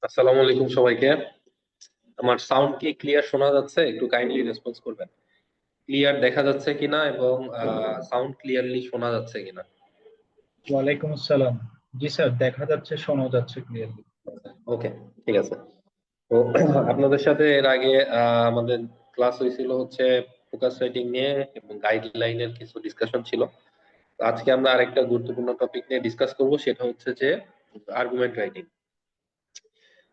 আসসালামু আলাইকুম সবাইকে। আমার সাউন্ড কি ক্লিয়ার শোনা যাচ্ছে? একটু কাইন্ডলি রেসপন্স করবেন। ক্লিয়ার দেখা যাচ্ছে কিনা এবং সাউন্ড ক্লিয়ারলি শোনা যাচ্ছে কিনা? ওয়ালাইকুম আসসালাম। জি স্যার, দেখা যাচ্ছে, শোনা যাচ্ছে ক্লিয়ারলি। ওকে, ঠিক আছে। তো আপনাদের সাথে এর আগে আমাদের ক্লাস হয়েছিল হচ্ছে ফোকাস রাইটিং নিয়ে এবং গাইডলাইনের কিছু ডিসকাশন ছিল। তো আজকে আমরা আরেকটা গুরুত্বপূর্ণ টপিক নিয়ে ডিসকাস করব, সেটা হচ্ছে যে আর্গুমেন্ট রাইটিং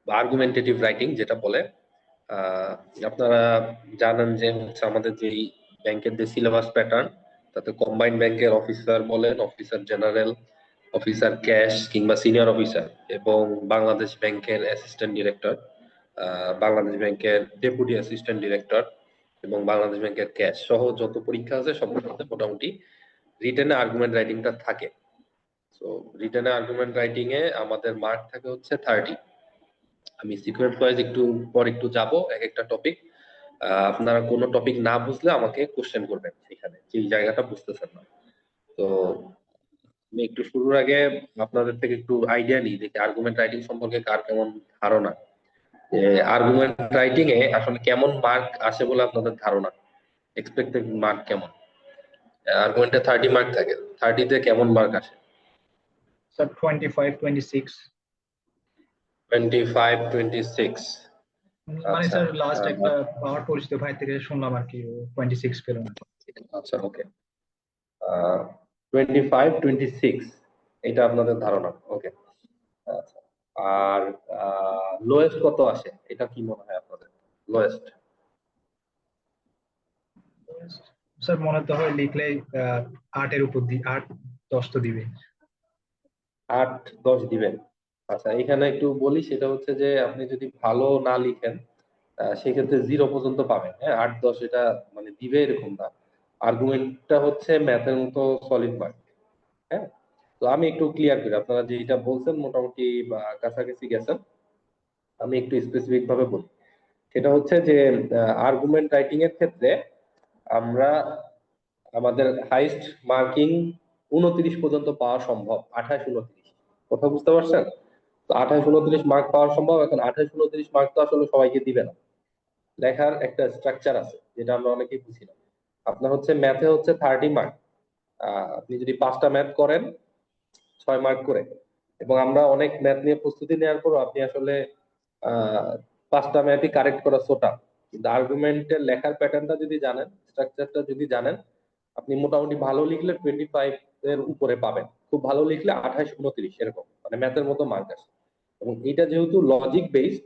বা আর্গুমেন্টেটিভ রাইটিং যেটা বলে। আহ, আপনারা জানেন যে হচ্ছে আমাদের যে ব্যাংকের যে সিলেবাস প্যাটার্ন, তাতে কম্বাইন্ড ব্যাংকের অফিসার বলেন, অফিসার জেনারেল, অফিসার ক্যাশ কিংবা সিনিয়র অফিসার, এবং বাংলাদেশ ব্যাংকের অ্যাসিস্ট্যান্ট ডিরেক্টর, বাংলাদেশ ব্যাংকের ডেপুটি অ্যাসিস্ট্যান্ট ডিরেক্টর এবং বাংলাদেশ ব্যাংকের ক্যাশ সহ যত পরীক্ষা আছে সবগুলোতে মোটামুটি রিটেনে আর্গুমেন্ট রাইটিংটা থাকে। তো রিটেনে আর্গুমেন্ট রাইটিং এ আমাদের মার্ক থাকে হচ্ছে 30। আমি সিকোয়েন্স ওয়াইজ একটু পর একটু যাব এক একটা টপিক। আপনারা কোনো টপিক না বুঝলে আমাকে কোশ্চেন করবেন সেখানে, যে জায়গাটা বুঝতেছেন না। তো আমি একটু শুরুর আগে আপনাদের থেকে একটু আইডিয়া নিই, দেখি আর্গুমেন্ট রাইটিং সম্পর্কে কার কেমন ধারণা। আর্গুমেন্ট রাইটিং এ আসলে কেমন মার্ক আসে বলে আপনাদের ধারণা? এক্সপেক্টেড মার্ক কেমন? আর্গুমেন্টে 30 মার্ক থাকে, 30-তে কেমন মার্ক আসে? স্যার 25, 26। 25, 26। মানে আচ্ছা। স্যার লাস্ট আহ, একটা আমার পরিচিত ভাই থেকে শুনলাম আর কি, ও 26 পেল না। আচ্ছা, ওকে। 25, 26 এটা আপনাদের ধারণা, ওকে। আচ্ছা। আর লোয়েস্ট কত আসে, এটা কি মনে হয় আপনাদের? লোয়েস্ট স্যার মনে তো হয় লিখলেই 8-এর উপর 8-10 তো দিবে। 8, 10 দিবেন? আচ্ছা, এখানে একটু বলি, সেটা হচ্ছে যে আপনি যদি ভালো না লিখেন সেক্ষেত্রে 0 পর্যন্ত পাবেন। হ্যাঁ, 8, 10 এটা মানে দিবে এরকম না। আর্গুমেন্টটা হচ্ছে ম্যাথের মতো সলিড মার্ক। হ্যাঁ। তো আমি একটু ক্লিয়ার করি, আপনারা যেটা বলছেন মোটামুটি কাছাকাছি গেছেন। আমি একটু স্পেসিফিক ভাবে বলি, সেটা হচ্ছে যে আর্গুমেন্ট রাইটিং এর ক্ষেত্রে আমরা আমাদের হাইস্ট মার্কিং 29 পর্যন্ত পাওয়া সম্ভব। 28, 29 কথা বুঝতে পারছেন? তো 28, 29 মার্ক পাওয়া সম্ভব। এখন 28, 29 মার্ক তো আসলে সবাইকে দিবে না। লেখার একটা স্ট্রাকচার আছে যেটা আমরা অনেকেই বুঝি না। আপনার হচ্ছে ম্যাথে হচ্ছে 30 মার্ক। আপনি যদি 5টা ম্যাথ করেন 6 মার্ক করে, এবং আমরা অনেক ম্যাথ নিয়ে প্রস্তুতি নেওয়ার পর আপনি আসলে আহ 5টা ম্যাথই কারেক্ট করা সোটা, কিন্তু আর্গুমেন্টের লেখার প্যাটার্নটা যদি জানেন, স্ট্রাকচারটা যদি জানেন, আপনি মোটামুটি ভালো লিখলে 25 এর উপরে পাবেন, খুব ভালো লিখলে 28, 29 এরকম, মানে ম্যাথের মতো মার্ক আসে। এবং এটা যেহেতু লজিক বেসড,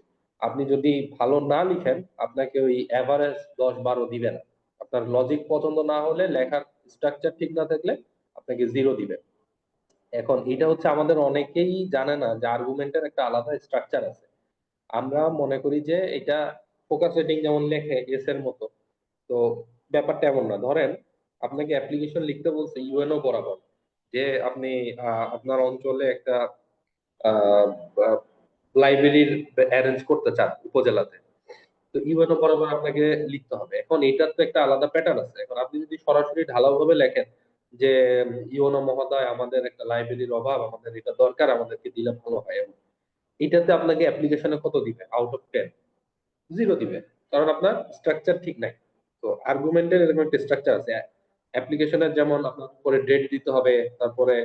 আপনি যদি ভালো না লিখেন আপনাকে ওই এভারেজ 10, 12 দিবে না। আপনার লজিক পছন্দ না হলে, লেখার স্ট্রাকচার ঠিক না থাকলে আপনাকে 0 দিবে। এখন এটা হচ্ছে আমাদের অনেকেই জানে না যে আর্গুমেন্টের একটা আলাদা স্ট্রাকচার আছে। আমরা মনে করি যে এটা ফোকাস সেটিং যেমন লেখে এস এর মতো। তো ব্যাপারটা এমন না। ধরেন আপনাকে অ্যাপ্লিকেশন লিখতে বলছে ইউএনও বরাবর, যে আপনি আপনার অঞ্চলে একটা লাইব্রেরির অ্যারেঞ্জ করতে চান উপজেলাতে। তো ইউএনও বরাবর আপনাকে লিখতে হবে। এখন এটার তো একটা আলাদা প্যাটার্ন আছে। এখন আপনি যদি সরাসরি ঢালাও ভাবে লেখেন যে ইউএনও মহোদয়, আমাদের একটা লাইব্রেরির অভাব, আমাদের এটা দরকার, আমাদেরকে দিলে ভালো হয়, এবং এটাতে আপনাকে অ্যাপ্লিকেশনে কত দিবে? আউট অফ 10 0 দিবে। কারণ আপনার স্ট্রাকচার ঠিক নাই। তো আর্গুমেন্টের এরকম একটা স্ট্রাকচার আছে। অ্যাপ্লিকেশনের যেমন আপনার উপরে ডেট দিতে হবে, তারপরে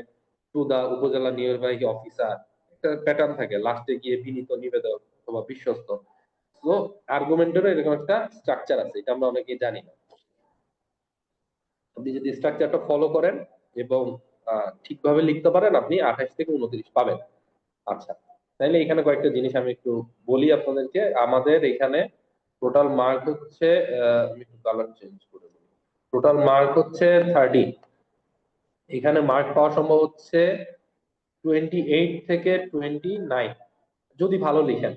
টু দা উপজেলা নির্বাহী অফিসার, একটা প্যাটার্ন থাকে, লাস্টে গিয়ে বিনীত নিবেদন অথবা বিশ্বস্ত। তো আর্গুমেন্টেরও এরকম একটা স্ট্রাকচার আছে, এটা আমরা অনেকেই জানি না। আপনি যদি স্ট্রাকচারটা ফলো করেন এবং ঠিকভাবে লিখতে পারেন, আপনি 28 থেকে 29 পাবেন। আচ্ছা, তাইলে এখানে কয়েকটা জিনিস আমি একটু বলি আপনাদেরকে। আমাদের এখানে টোটাল মার্ক হচ্ছে, আমি একটু কালার চেঞ্জ করে বলি, টোটাল মার্ক হচ্ছে 30। এখানে মার্ক পাওয়া সম্ভব হচ্ছে 28 থেকে 29, যদি ভালো লিখেন।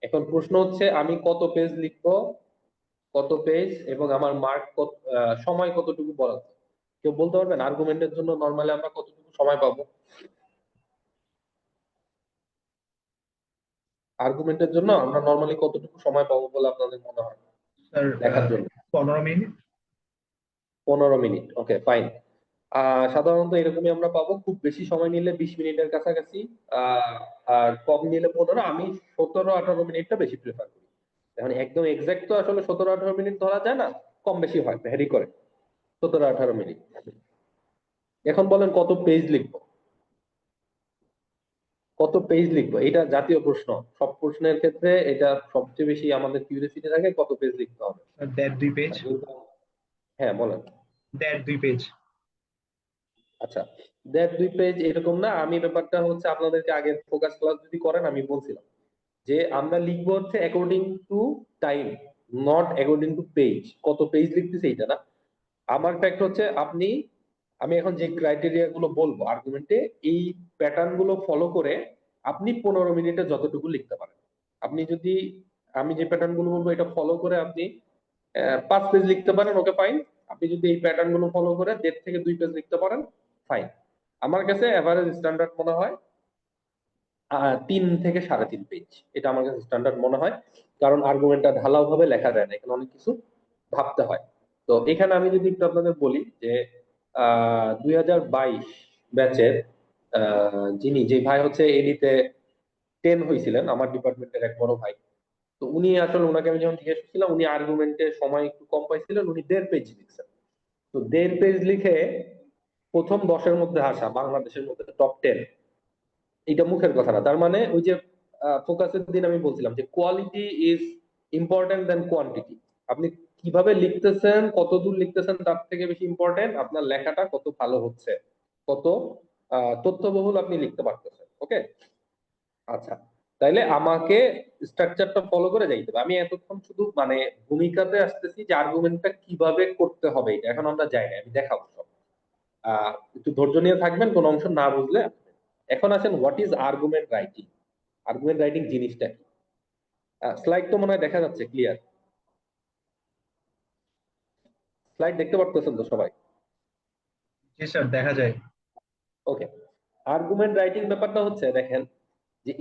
এখন প্রশ্ন হচ্ছে আমি কত পেজ লিখবো, কত পেজ, এবং আমার মার্ক কত, সময় কতটুকু বরাদ্দ? কেউ বলতে পারবেন আর্গুমেন্টের জন্য নর্মালি আমরা কতটুকু সময় পাবো? আর্গুমেন্টের জন্য আমরা নর্মালি কতটুকু সময় পাবো বলে আপনাদের মনে হয় স্যার লেখার জন্য? 15 মিনিট। 15 minute, okay fine. সাধারণত এরকমই আমরা পাবো, খুব বেশি সময় নিলে 20 মিনিটের কাছাকাছি, আহ আর কম নিলে 15। আমি 17-18 মিনিটটা বেশি প্রেফার করি। এখন একদম এক্সাক্ট তো আসলে 17-18 মিনিট ধরা যায় না, কম বেশি হয়, ভ্যারি করে। 17-18 মিনিট। এখন বলেন কত পেজ লিখবো, কত পেজ লিখবো, এটা জাতীয় প্রশ্ন। সব প্রশ্নের ক্ষেত্রে এটা সবচেয়ে বেশি আমাদের কিউরিওসিটি থাকে, কত পেজ লিখতে হবে। Sir 1.5-2 page. হ্যাঁ বলেন। 1.5-2 পেজ। আচ্ছা, 1.5-2 পেজ এরকম না। আমি ব্যাপারটা হচ্ছে আপনাদেরকে আগের ফোকাস ক্লাস যদি করেন, আমি বলছিলাম যে আমরা লিখবো হচ্ছে according to time, not according to page. কত পেজ লিখতেছে এটা না। আমার ফ্যাক্ট হচ্ছে আমি এখন যে ক্রাইটেরিয়া গুলো বলবো আর্গুমেন্টে, এই প্যাটার্ন গুলো ফলো করে আপনি 15 মিনিটে যতটুকু লিখতে পারেন। আপনি যদি আমি যে প্যাটার্ন গুলো বলবো এটা ফলো করে আপনি 5 পেজ লিখতে পারেন, ওকে ফাইন। আপনি যদি এই প্যাটার্ন গুলো ফলো করে 1.5 থেকে 2 পেজ লিখতে পারেন, ফাইন। আমার কাছে এভারেজ স্ট্যান্ডার্ড মনে হয় 3 থেকে 3.5 পেজ। এটা আমার কাছে স্ট্যান্ডার্ড মনে হয়, কারণ আর্গুমেন্টটা ঢালাও ভাবে লেখা যায় না, এখানে অনেক কিছু ভাবতে হয়। তো এখানে আমি যদি একটু আপনাদের বলি যে 2022 ব্যাচের যিনি, যে ভাই হচ্ছে এডিতে 10 হয়েছিলেন, আমার ডিপার্টমেন্টের এক বড় ভাই। তো উনি আসলে, ওনাকে আমি যখন জিজ্ঞেস করছিলাম, উনি আর্গুমেন্টের সময় একটু কম পাইছিলেন, উনি 1.5 পেজ লিখছেন। তো 1.5 পেজ লিখে প্রথম 10-এর মধ্যে আসা বাংলাদেশের মধ্যে টপ 10, এটা মুখের কথা না। তার মানে ওই যে ফোকাসের দিন আমি বলছিলাম যে quality is important than quantity. আপনি কিভাবে লিখতেছেন, কত দূর লিখতেছেন, তার থেকে বেশি ইম্পর্টেন্ট আপনার লেখাটা কত ভালো হচ্ছে, কত তথ্যবহুল আপনি লিখতে পারতেছেন। ওকে, আচ্ছা। তাইলে আমাকে স্ট্রাকচারটা ফলো করে যাইতে হবে। আমি এতক্ষণ শুধু মানে ভূমিকাতে আসতেছি যে আর্গুমেন্টটা কিভাবে করতে হবে, এটা এখন আমরা যাই না, আমি দেখাবো সব। একটু ধৈর্য নিয়ে থাকবেন, কোন অংশ না বুঝলে। এখন আসেন, what is argument writing. Argument writing জিনিসটা কি? স্লাইড তো মনে হয় দেখা যাচ্ছে ক্লিয়ার। স্লাইড দেখতে পারতেছেন তো সবাই? জি স্যার, দেখা যায়। ওকে। আর্গুমেন্ট রাইটিং ব্যাপারটা হচ্ছে, দেখেন যে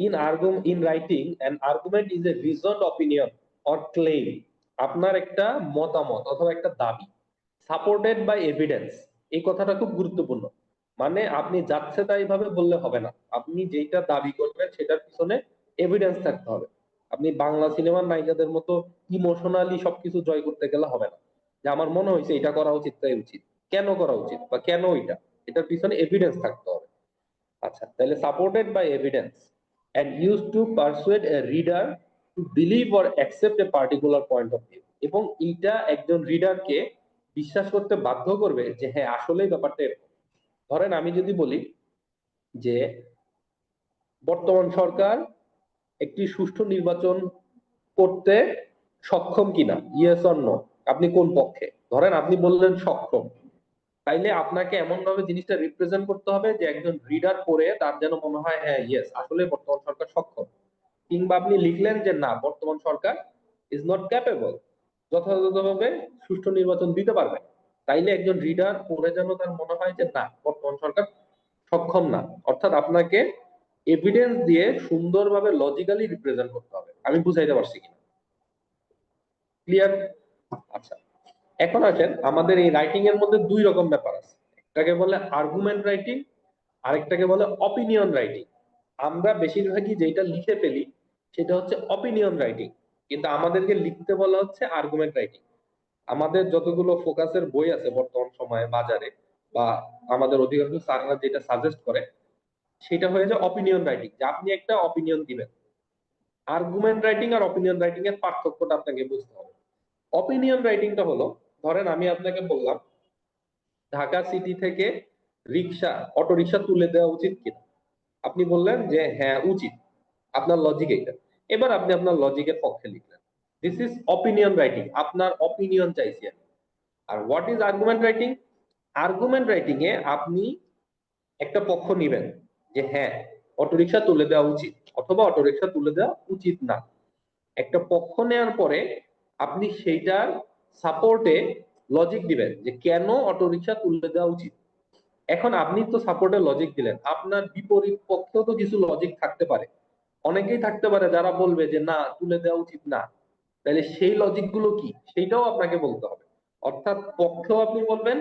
in writing an argument is a reasoned opinion or claim. আপনার একটা মতামত অথবা একটা দাবি সাপোর্টেড বাই এভিডেন্স। এই কথাটা খুব গুরুত্বপূর্ণ। মানে আপনি যাচ্ছে তাই ভাবে বললে হবে না, আপনি যেটা দাবি করবেন সেটার পিছনে এভিডেন্স থাকতে হবে। আপনি বাংলা সিনেমার নায়িকাদের মতো ইমোশনালি সবকিছু জয় করতে গেলে হবে না, যে আমার মনে হয়েছে এটা করা উচিত তাই উচিত, কেন করা উচিত বা কেন এটা, এটার পিছনে এভিডেন্স থাকতে হবে। আচ্ছা, তাহলে supported by evidence and used to persuade a reader to believe or accept a particular point of view। এবং এইটা একজন রিডারকে বিশ্বাস করতে বাধ্য করবে যে হ্যাঁ আসলেই ব্যাপারটা এরকম। ধরেন আমি যদি বলি যে বর্তমান সরকার একটি সুষ্ঠু নির্বাচন করতে সক্ষম কিনা, ইয়েস অর নো, আপনি কোন পক্ষে? ধরেন আপনি বললেন সক্ষম, তাইলে আপনাকে এমন ভাবে জিনিসটা রিপ্রেজেন্ট করতে হবে যে একজন রিডার পড়ে তার যেন মনে হয় হ্যাঁ ইয়েস আসলে বর্তমান সরকার সক্ষম। কিংবা আপনি লিখলেন যে না, বর্তমান সরকার ইজ নট ক্যাপেবল, যথাযথভাবে সুষ্ঠু নির্বাচন দিতে পারবে না। তাইলে একজন রিডার পড়ে যেন তার মনে হয় যে না, বর্তমান সরকার সক্ষম না। অর্থাৎ আপনাকে এভিডেন্স দিয়ে সুন্দরভাবে লজিক্যালি রিপ্রেজেন্ট করতে হবে। আমি বুঝাইতে পারছি কিনা? ক্লিয়ার? আচ্ছা, এখন আসেন, আমাদের এই রাইটিং এর মধ্যে 2 রকম ব্যাপার আছে। একটাকে বলে আর্গুমেন্ট রাইটিং, আরেকটাকে বলে অপিনিয়ন রাইটিং। আমরা বেশিরভাগই যেটা লিখে ফেলি সেটা হচ্ছে অপিনিয়ন রাইটিং, কিন্তু আমাদেরকে লিখতে বলা হচ্ছে আর্গুমেন্ট রাইটিং। আমাদের যতগুলো ফোকাসের বই আছে বর্তমান সময়ে বাজারে, বা আমাদের অধিকাংশ স্যাররা যেটা সাজেস্ট করে, সেটা হয়ে যায় অপিনিয়ন রাইটিং, যে আপনি একটা অপিনিয়ন দিবেন। আর্গুমেন্ট রাইটিং আর অপিনিয়ন রাইটিং এর পার্থক্যটা আপনাকে বুঝতে হবে। অপিনিয়ন রাইটিংটা হলো, ধরেন আমি আপনাকে বললাম ঢাকা সিটি থেকে অটো রিক্সা তুলে দেওয়া উচিত কিনা। আপনি বললেন যে হ্যাঁ উচিত, আপনার লজিক এইটা। এবার আপনি আপনার লজিকের পক্ষে লিখলেন। দিস ইজ অপিনিয়ন রাইটিং, আপনার অপিনিয়ন চাইছি আমি। আর what is argument writing? Argument writing এ আপনি একটা পক্ষ নিবেন যে হ্যাঁ অটোরিকশা তুলে দেওয়া উচিত অথবা অটোরিকশা তুলে দেওয়া উচিত না। একটা পক্ষ নেওয়ার পরে আপনি সেইটার সাপোর্টে লজিক দিবেন যে কেন অটোরিকশা তুলে দেওয়া উচিত। এখন আপনি তো সাপোর্টে লজিক দিলেন, আপনার বিপরীত পক্ষেও তো কিছু লজিক থাকতে পারে। অনেকেই থাকতে পারে যারা বলবে যে না, তুলে দেওয়া উচিত না। তাহলে সেই লজিক গুলো কি, সেইটাও আপনাকে বলতে হবে। অর্থাৎ পক্ষেও আপনি বলবেন,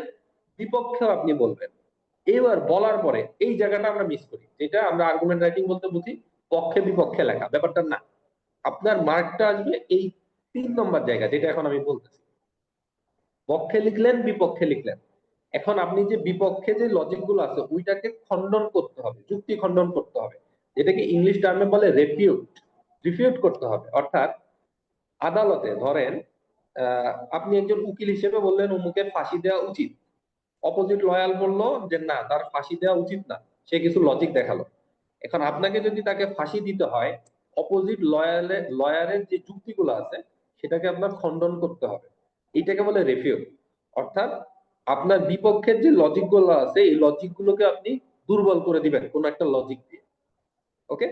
বিপক্ষেও আপনি বলবেন। এবার বলার পরে এই জায়গাটা আমরা মিস করি, যেটা আমরা আর্গুমেন্ট রাইটিং বলতে বুঝি পক্ষে বিপক্ষে লেখা, ব্যাপারটা না। আপনার মার্কটা আসবে এই 3 নম্বর জায়গা, যেটা এখন আমি বলতেছি। পক্ষে লিখলেন, বিপক্ষে লিখলেন, এখন আপনি যে বিপক্ষে যে লজিক গুলো আছে ওইটাকে খণ্ডন করতে হবে, যুক্তি খণ্ডন করতে হবে, যেটাকে ইংলিশ টার্মে বলে রেফিউট। রিফিউট করতে হবে, অর্থাৎ আদালতে ধরেন আপনি একজন উকিল হিসেবে বললেন অমুকের ফাঁসি দেওয়া উচিত, অপোজিট লয়ার বললো যে না, তার ফাঁসি দেওয়া উচিত না, সে কিছু লজিক দেখালো। এখন আপনাকে যদি তাকে ফাঁসি দিতে হয়, অপোজিট লয়ারের যে যুক্তিগুলো আছে সেটাকে আপনার খণ্ডন করতে হবে, এইটাকে বলে রেফিউট। অর্থাৎ আপনার বিপক্ষের যে লজিক গুলো আছে এই লজিক গুলোকে আপনি দুর্বল করে দিবেন কোন একটা লজিক দিয়ে। ওকে,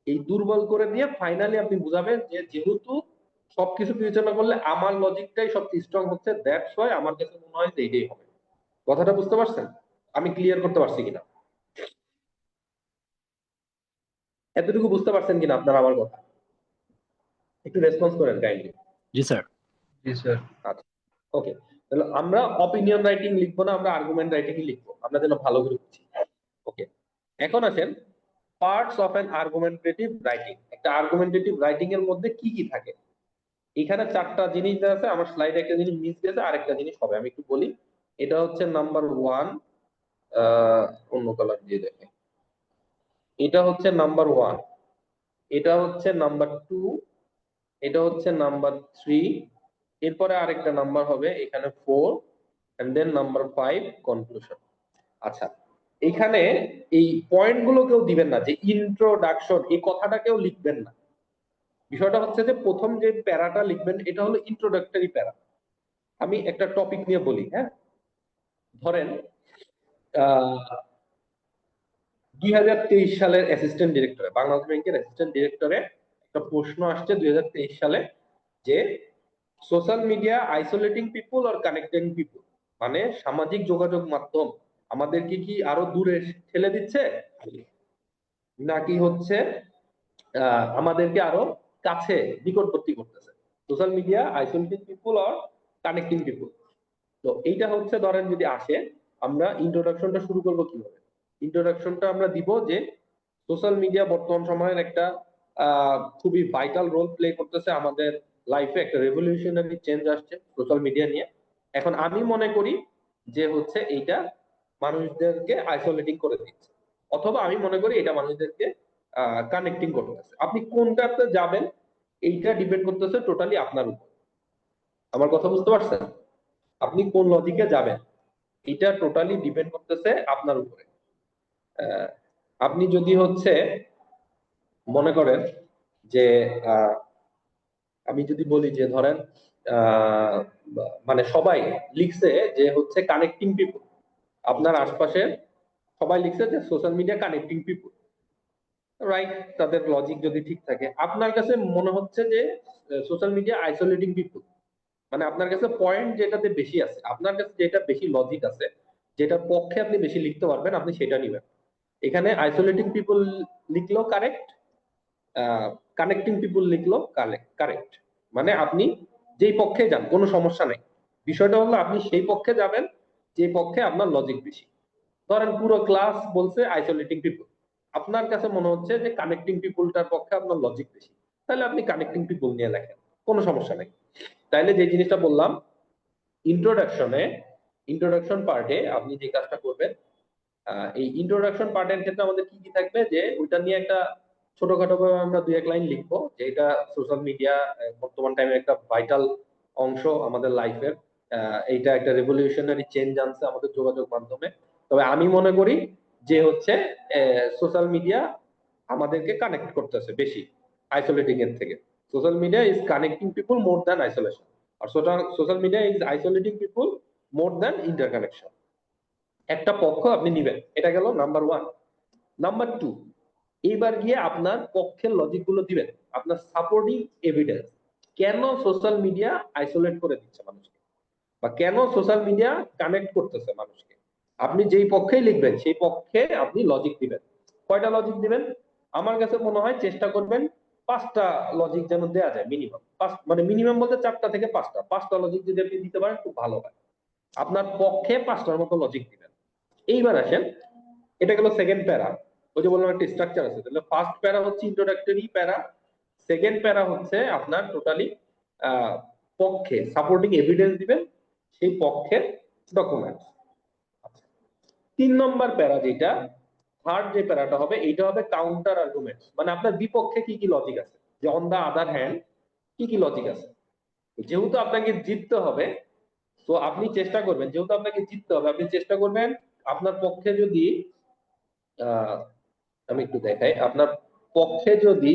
এই দুর্বল করে দিয়ে ফাইনালি আপনি বুঝাবেন যে যেহেতু সবকিছু বিবেচনা করলে আমার লজিকটাই সবচেয়ে স্ট্রং হচ্ছে, দ্যাটস ওয়াই আমার কাছে মনে হয় যে এইটাই হবে। কথাটা বুঝতে পারছেন? আমি ক্লিয়ার করতে পারছি কিনা, এতটুকু বুঝতে পারছেন কিনা আপনারা আমার কথা? একটু রেসপন্স করেন কাইন্ডলি। জি স্যার। জি স্যার। আচ্ছা, ওকে। তাহলে আমরা অপিনিয়ন রাইটিং লিখবো না, আমরা আর্গুমেন্ট রাইটিং লিখবো, আমরা যেন ভালো করে বুঝি। ওকে, এখন আসেন parts of an argumentative writing. একটা আর্গুমেন্টেটিভ রাইটিং এর মধ্যে কি কি থাকে? এখানে 4টা জিনিস দেওয়া আছে, আমার স্লাইডে একটা জিনিস মিস গেছে, আরেকটা জিনিস হবে, আমি একটু বলি। এটা হচ্ছে নাম্বার 1, অন্য কালার দিয়ে দেখে। এটা হচ্ছে নাম্বার 1, এটা হচ্ছে নাম্বার 2, এটা হচ্ছে নাম্বার 3, এরপরে আরেকটা নাম্বার হবে এখানে 4, এন্ড দেন নাম্বার 5 কনক্লুশন। আচ্ছা, এখানে এই পয়েন্ট গুলো কেউ দিবেন না, যে ইন্ট্রোডাকশন এই কথাটা কেউ লিখবেন না। বিষয়টা হচ্ছে যে প্রথম যে প্যারাটা লিখবেন এটা হলো ইন্ট্রোডাক্টরি প্যারা। আমি একটা টপিক নিয়ে বলি, হ্যাঁ। ধরেন 2023 সালের অ্যাসিস্ট্যান্ট ডিরেক্টরে, বাংলাদেশ ব্যাংকের অ্যাসিস্ট্যান্ট ডিরেক্টরে একটা প্রশ্ন আসছে 2023 সালে, যে social media isolating people or connecting people, মানে সামাজিক যোগাযোগ মাধ্যম আমাদেরকে কি আরো দূরে ঠেলে দিচ্ছে নাকি হচ্ছে আমাদেরকে আরো কাছে নিকটবর্তী করতেছে? Social media isolating people or connecting people. তো এইটা হচ্ছে ধরেন যদি আসে, আমরা ইন্ট্রোডাকশনটা শুরু করব কিভাবে? ইন্ট্রোডাকশনটা আমরা দিব যে সোশ্যাল মিডিয়া বর্তমান সময়ের একটা খুবই ভাইটাল রোল প্লে করতেছে আমাদের লাইফে, একটা রেভলিউশনারি চেঞ্জ আসছে সোশ্যাল মিডিয়া নিয়ে। এখন আমি মনে করি যে হচ্ছে এইটা মানুষদেরকে আইসোলেটিং করে দিচ্ছে, অথবা আমি মনে করি এটা মানুষদেরকে কানেক্টিং করতেছে। আপনি কোনটাতে যাবেন এইটা ডিপেন্ড করতেছে টোটালি আপনার উপর। আমার কথা বুঝতে পারছেন? আপনি কোন লজিকে যাবেন এটা টোটালি ডিপেন্ড করতেছে আপনার উপরে। আহ, আপনি যদি হচ্ছে মনে করেন যে আহ, আমি যদি বলি যে ধরেন আহ, মানে সবাই লিখছে যে হচ্ছে কানেক্টিং পিপুল, আপনার আশপাশে সবাই লিখছে যে সোশ্যাল মিডিয়া কানেক্টিং পিপুল, রাইট? তাদের লজিক যদি ঠিক থাকে, আপনার কাছে মনে হচ্ছে যে সোশ্যাল মিডিয়া আইসোলেটিং পিপুল, মানে আপনার কাছে পয়েন্ট যেটাতে বেশি আছে, আপনার কাছে যেটা বেশি লজিক আছে, যেটার পক্ষে আপনি বেশি লিখতে পারবেন, আপনি সেটা নিবেন। এখানে আইসোলেটিং পিপুল লিখলেও কারেক্ট, কানেক্টিং পিপুল লিখলেও কারেক্ট। মানে আপনি যেই পক্ষে যান কোনো সমস্যা নাই, বিষয়টা হলো আপনি সেই পক্ষে যাবেন যে পক্ষে আপনার লজিক বেশি। ধরেন পুরো ক্লাস বলছে আইসোলেটিং পিপুল, আপনার কাছে মনে হচ্ছে যে কানেক্টিং পিপুলটার পক্ষে আপনার লজিক বেশি, তাহলে আপনি কানেক্টিং পিপুল নিয়ে লেখেন, কোনো সমস্যা নেই। তাইলে যে জিনিসটা বললাম, ইন্ট্রোডাকশনে, ইন্ট্রোডাকশন পার্টে আপনি যে কাজটা করবেন, এই ইন্ট্রোডাকশন পার্টের ক্ষেত্রে আমাদের কি কি থাকবে, যে ওইটা নিয়ে একটা ছোটখাটো ভাবে আমরা 2-1 লাইন লিখবো, যে এটা সোশ্যাল মিডিয়া বর্তমান টাইমে একটা ভাইটাল অংশ আমাদের লাইফের, এইটা একটা রেভলিউশনারি চেঞ্জ আনছে আমাদের যোগাযোগ মাধ্যমে। তবে আমি মনে করি যে হচ্ছে সোশ্যাল মিডিয়া আমাদেরকে কানেক্ট করতেছে বেশি আইসোলেটিং এর থেকে। Social media is connecting people more than isolation, আর social media is isolating people more than interconnection. একটা পক্ষ আপনি নিবেন, এটা গেল নাম্বার 1। নাম্বার 2, এইবার গিয়ে আপনার পক্ষের লজিক গুলো দিবেন, আপনার সাপোর্টিং এভিডেন্স, কেন সোশ্যাল মিডিয়া আইসোলেট করে দিচ্ছে মানুষকে, বা কেন সোশ্যাল মিডিয়া কানেক্ট করতেছে মানুষকে। আপনি যেই পক্ষেই লিখবেন সেই পক্ষে আপনি লজিক দিবেন। কয়টা লজিক দিবেন? আমার কাছে মনে হয় চেষ্টা করবেন 5টা লজিক যেন দেয়া যায় মিনিমাম, মানে মিনিমাম বলতে 4টা থেকে 5টা লজিক যদি আপনি দিতে পারেন খুব ভালো হয়। আপনার পক্ষে 5টার মতো লজিক দিবেন। এইবার আসেন, এটা গেল সেকেন্ড প্যারা। ওই যে বললাম একটা স্ট্রাকচার আছে, তাহলে ফার্স্ট প্যারা হচ্ছে ইন্ট্রোডাক্টরি প্যারা, সেকেন্ড প্যারা হচ্ছে আপনার টোটালি পক্ষে সাপোর্টিং এভিডেন্স দিবেন, সেই পক্ষের ডকুমেন্টস। 3 নম্বর প্যারা যেটা, থার্ড যে প্যারাটা হবে, এইটা হবে কাউন্টার আর্গুমেন্টস, মানে আপনার বিপক্ষে কি কি লজিক আছে, যে অন দা আদার হ্যান্ড কি কি লজিক আছে। যেহেতু আপনাকে জিততে হবে, তো আপনি চেষ্টা করবেন, যেহেতু আপনাকে জিততে হবে, আপনি চেষ্টা করবেন আপনার পক্ষে যদি আহ আমি একটু দেখাই, আপনার পক্ষে যদি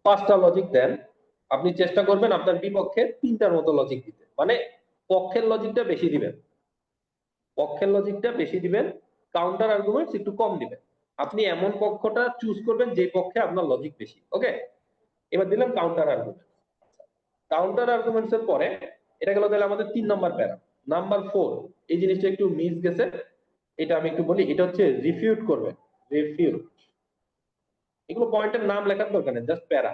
5টা লজিক দেন, আপনি চেষ্টা করবেন আপনার বিপক্ষে 3টার মতো লজিক দিতে, মানে পক্ষের লজিকটা বেশি দিবেন, পক্ষের লজিকটা বেশি দিবেন, কাউন্টার আর্গুমেন্টস একটু কম দিবেন। আপনি এমন পক্ষটা চুজ করবেন যে পক্ষে আপনার লজিক বেশি। ওকে, এবার দিলাম কাউন্টার আর্গুমেন্ট। কাউন্টার আর্গুমেন্টস এর পরে এটা গেল তাহলে আমাদের 3 নম্বর প্যারা। নাম্বার 4, এই জিনিসটা একটু মিস গেছে, এটা আমি একটু বলি, এটা হচ্ছে রিফিউট করবেন। রিফিউট, এগুলো পয়েন্টের নাম লেখার দরকার নেই, জাস্ট প্যারা।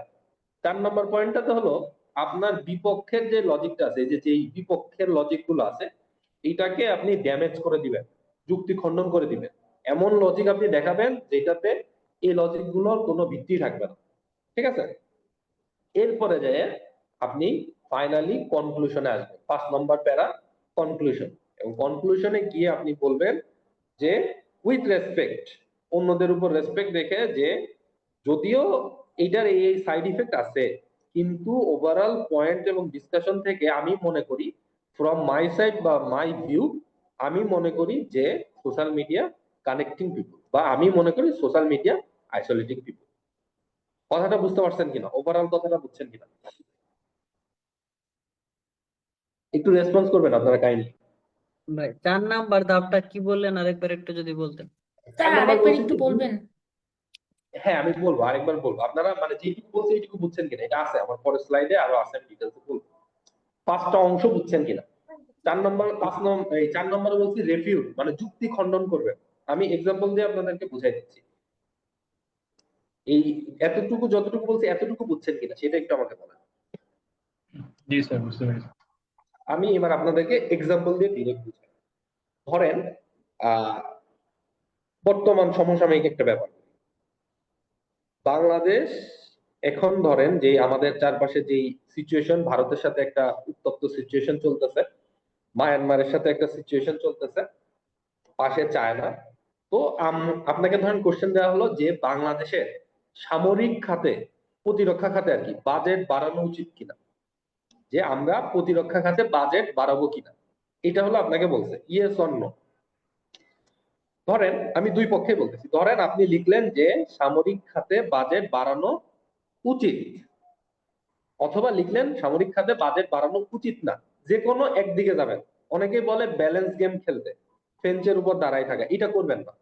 4 নম্বর পয়েন্টটা তো হলো আপনার বিপক্ষের যে লজিকটা আছে, এই যে বিপক্ষের লজিক গুলো আছে, এটাকে আপনি ড্যামেজ করে দিবেন, যুক্তি খণ্ডন করে দিবেন। এমন লজিক আপনি দেখাবেন যেটাতে এই লজিক গুলোর কোনো ভিত্তি থাকবে না। ঠিক আছে, এরপরে যায় আপনি ফাইনালি কনক্লুশনে আসবেন। 5 নম্বর প্যারা, কনক্লুশন। এবং কনক্লুশনে গিয়ে আপনি বলবেন যে উইথ রেসপেক্ট, অন্যদের উপর রেসপেক্ট রেখে, যে যদিও এটার এই সাইড ইফেক্ট আছে, কিন্তু ওভারঅল পয়েন্ট এবং ডিসকাশন থেকে আমি মনে করি, ফ্রম মাই সাইড বা মাই ভিউ, আমি মনে করি যে সোশ্যাল মিডিয়া কানেক্টিং পিপল, বা আমি মনে করি সোশ্যাল মিডিয়া আইসোলেটিং পিপল। কথাটা বুঝতে পারছেন কিনা, ওভারঅল কথাটা বুঝছেন কিনা, একটু রেসপন্স করবেন আপনারা কাইন্ডলি। ভাই 4 নাম্বার ধাপটা কি বললেন, আরেকবার একটু যদি বলতেন। চার স্যার নাম্বার আরেকবার বলছি একটু যে বলবেন? হ্যাঁ আমি বলবো, আরেকবার বলবো, আপনারা মানে যেটুকু বলছি এইটুকু বুঝছেন কিনা, এটা আছে আমার পরের স্লাইডে আরো আছে, আমি ডিটেলসে বলবো। 5টা অংশ বুঝছেন কিনা। 4 নম্বর, 5 নম্বর, এই 4 নম্বরে বলছি রেফিউট, মানে যুক্তি খণ্ডন করবেন। আমি এক্সাম্পল দিয়ে আপনাদেরকে বুঝাই দিচ্ছি। এই এতটুকু যতটুকু বলছি এতটুকু বুঝছেন কিনা সেটা একটু আমাকে বলেন। জি স্যার, বুঝতে পেরেছি। আমি এবার আপনাদেরকে এক্সাম্পল দিয়ে ডিরেক্ট বুঝাই। ধরেন আহ বর্তমান সমসাময়িক একটা ব্যাপার, বাংলাদেশ এখন ধরেন যে আমাদের চারপাশে যেই সিচুয়েশন, ভারতের সাথে একটা উত্তপ্ত সিচুয়েশন চলতেছে, মায়ানমারের সাথে একটা সিচুয়েশন চলতেছে, পাশে চায়না। তো আপনাকে ধরেন কোশ্চেন দেওয়া হলো যে বাংলাদেশের সামরিক খাতে, প্রতিরক্ষা খাতে আর কি, বাজেট বাড়ানো উচিত কিনা, যে আমরা প্রতিরক্ষা খাতে বাজেট বাড়াবো কিনা, এটা হলো আপনাকে বলছে ইয়েস অর নো। ধরেন আমি দুই পক্ষে বলতেছি, ধরেন আপনি লিখলেন যে সামরিক খাতে বাজেট বাড়ানো উচিত, অথবা লিখলেন সামরিক খাতে বাজেট বাড়ানো উচিত না। যে কোনো একদিকে যাবেন। অনেকেই বলে ব্যালেন্স গেম খেলতে, ফেঞ্চের উপর দাঁড়ায় থাকা, এটা করবেন না।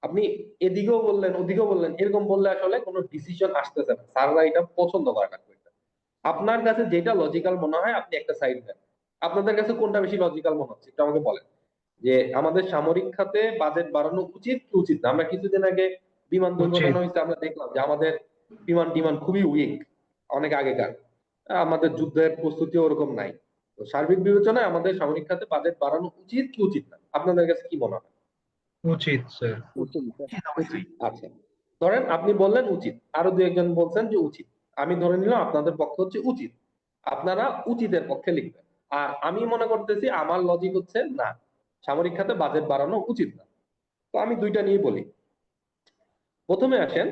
আপনি এদিকেও বললেন ওদিকেও বললেন, এরকম বললে আসলে কোনো ডিসিশন আসতেছে না, স্যাররা এটা পছন্দ করে না। আপনার কাছে যেটা লজিক্যাল মনে হয় আপনি একটা সাইড দেন। আপনাদের কাছে কোনটা বেশি লজিক্যাল মনে হচ্ছে, এটা আমাকে বলেন। যে আমাদের সামরিক খাতে বাজেট বাড়ানো উচিত কি উচিত না? আমরা কিছুদিন আগে বিমান উচিত। দুর্ঘটনা হয়েছে, আমরা দেখলাম যে আমাদের বিমান টিমান খুবই উইক, অনেক আগেকার। আমাদের যুদ্ধের প্রস্তুতি ওরকম নাই। তো সার্বিক বিবেচনায় আমাদের সামরিক খাতে বাজেট বাড়ানো উচিত কি উচিত না, আপনাদের কাছে কি মনে হয়? উচিত স্যার। উচিত। আচ্ছা, ধরেন আপনি বললেন উচিত, আরো দু একজন বলছেন যে উচিত। আমি ধরে নিলাম আপনাদের পক্ষ হচ্ছে উচিত, আপনারা উচিতের পক্ষে লিখবেন। আর আমি মনে করতেছি, আমার লজিক হচ্ছে না, সামরিক খাতে বাজেট বাড়ানো উচিত না। তো আমি দুইটা নিয়ে বলি। প্রথমে আসেন,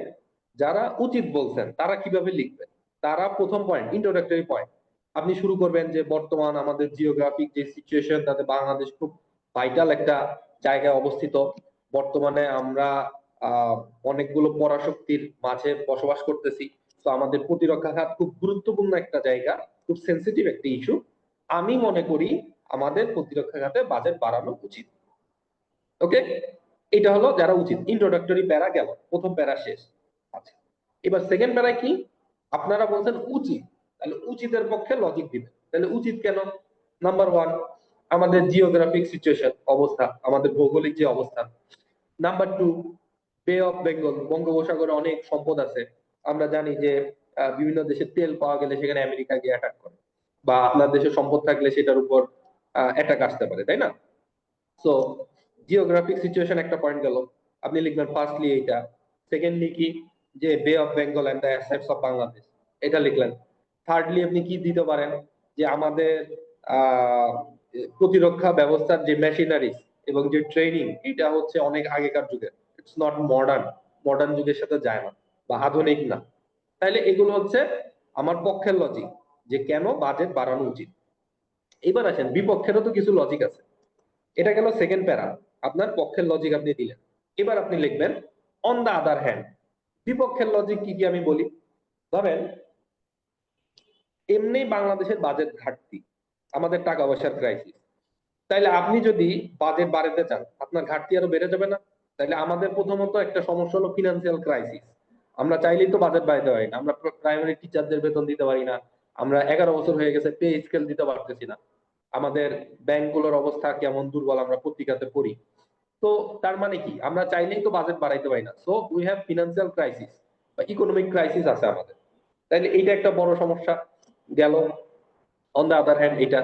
যারা উচিত বলছেন তারা কিভাবে লিখবেন। তারা প্রথম পয়েন্ট, ইন্ট্রোডাক্টরি পয়েন্ট, আপনি শুরু করবেন যে বর্তমান আমাদের জিওগ্রাফিক যে সিচুয়েশন, তাতে বাংলাদেশ খুব ভাইটাল একটা জায়গায় অবস্থিত। বর্তমানে আমরা আহ অনেকগুলো পরাশক্তির মাঝে বসবাস করতেছি। তো আমাদের প্রতিরক্ষা খাত খুব গুরুত্বপূর্ণ একটা জায়গা, খুব সেন্সিটিভ একটা ইস্যু। আমি মনে করি আমাদের প্রতিরক্ষা খাতে বাজেট বাড়ানো উচিত। ওকে, এটা হলো যারা উচিত। ইন্ট্রোডাক্টরি প্যারা গেল, প্রথম প্যারা শেষ। আচ্ছা, এবার সেকেন্ড প্যারা কি? আপনারা বলছেন উচিত, তাহলে উচিতের পক্ষে লজিক দিবেন। তাহলে উচিত কেন? নাম্বার ওয়ান, আমাদের জিওগ্রাফিক সিচুয়েশন, অবস্থা, আমাদের ভৌগোলিক যে অবস্থান। নাম্বার টু, বে অফ বেঙ্গল, বঙ্গোপসাগরে অনেক সম্পদ আছে। আমরা জানি যে বিভিন্ন দেশে তেল পাওয়া গেলে সেখানে আমেরিকা গিয়ে অ্যাটাক করে, বা আপনার দেশে সম্পদ থাকলে সেটার উপর অ্যাটাক আসতে পারে, তাই না? সো জিওগ্রাফিক সিচুয়েশন একটা পয়েন্ট গেল, আপনি লিখবেন ফার্স্টলি এইটা। সেকেন্ডলি কি, যে bay of Bengal and the assets of Bangladesh, এটা লিখলেন। থার্ডলি আপনি কি দিতে পারেন, যে আমাদের আহ প্রতিরক্ষা ব্যবস্থার যে মেশিনারিজ এবং যে ট্রেনিং, এটা হচ্ছে অনেক আগেকার যুগের, ইটস নট মডার্ন, মডার্ন যুগের সাথে যায় না বা আধুনিক না। তাইলে এগুলো হচ্ছে আমার পক্ষের লজিক, যে কেন বাজেট বাড়ানো উচিত। এবার আসেন বিপক্ষেরও তো কিছু লজিক আছে। এটা গেল সেকেন্ড প্যারা, আপনার পক্ষের লজিক আপনি দিলেন। এবার আপনি লিখবেন অন দা আদার হ্যান্ড, বিপক্ষের লজিক কি কি আমি বলি। ধরেন এমনি বাংলাদেশের বাজেট ঘাটতি, আমাদের টাকা পয়সার ক্রাইসিস, তাইলে আপনি যদি বাজেট বাড়াতে চান, আপনার ঘাটতি আরো বেড়ে যাবে না? তাইলে আমাদের প্রথমত একটা সমস্যা হলো ফিনান্সিয়াল ক্রাইসিস। আমরা চাইলেই তো বাজেট বাড়াতে পারি না, আমরা প্রাইমারি টিচারদের বেতন দিতে পারি না, আমরা 11 বছর হয়ে গেছে পে স্কেল দিতে পারতেছি না, আমাদের ব্যাংকগুলোর অবস্থা কেমন দুর্বল আমরা পত্রিকাতে পড়ি। তো তার মানে কি, আমরা চাইলেই তো বাজেট বাড়াইতে পারি না, so we have financial crisis বা ইকোনমিক ক্রাইসিস আছে আমাদের। তাইলে এইটা একটা বড় সমস্যা গেল। অন দ্য আদার হ্যান্ড এটা।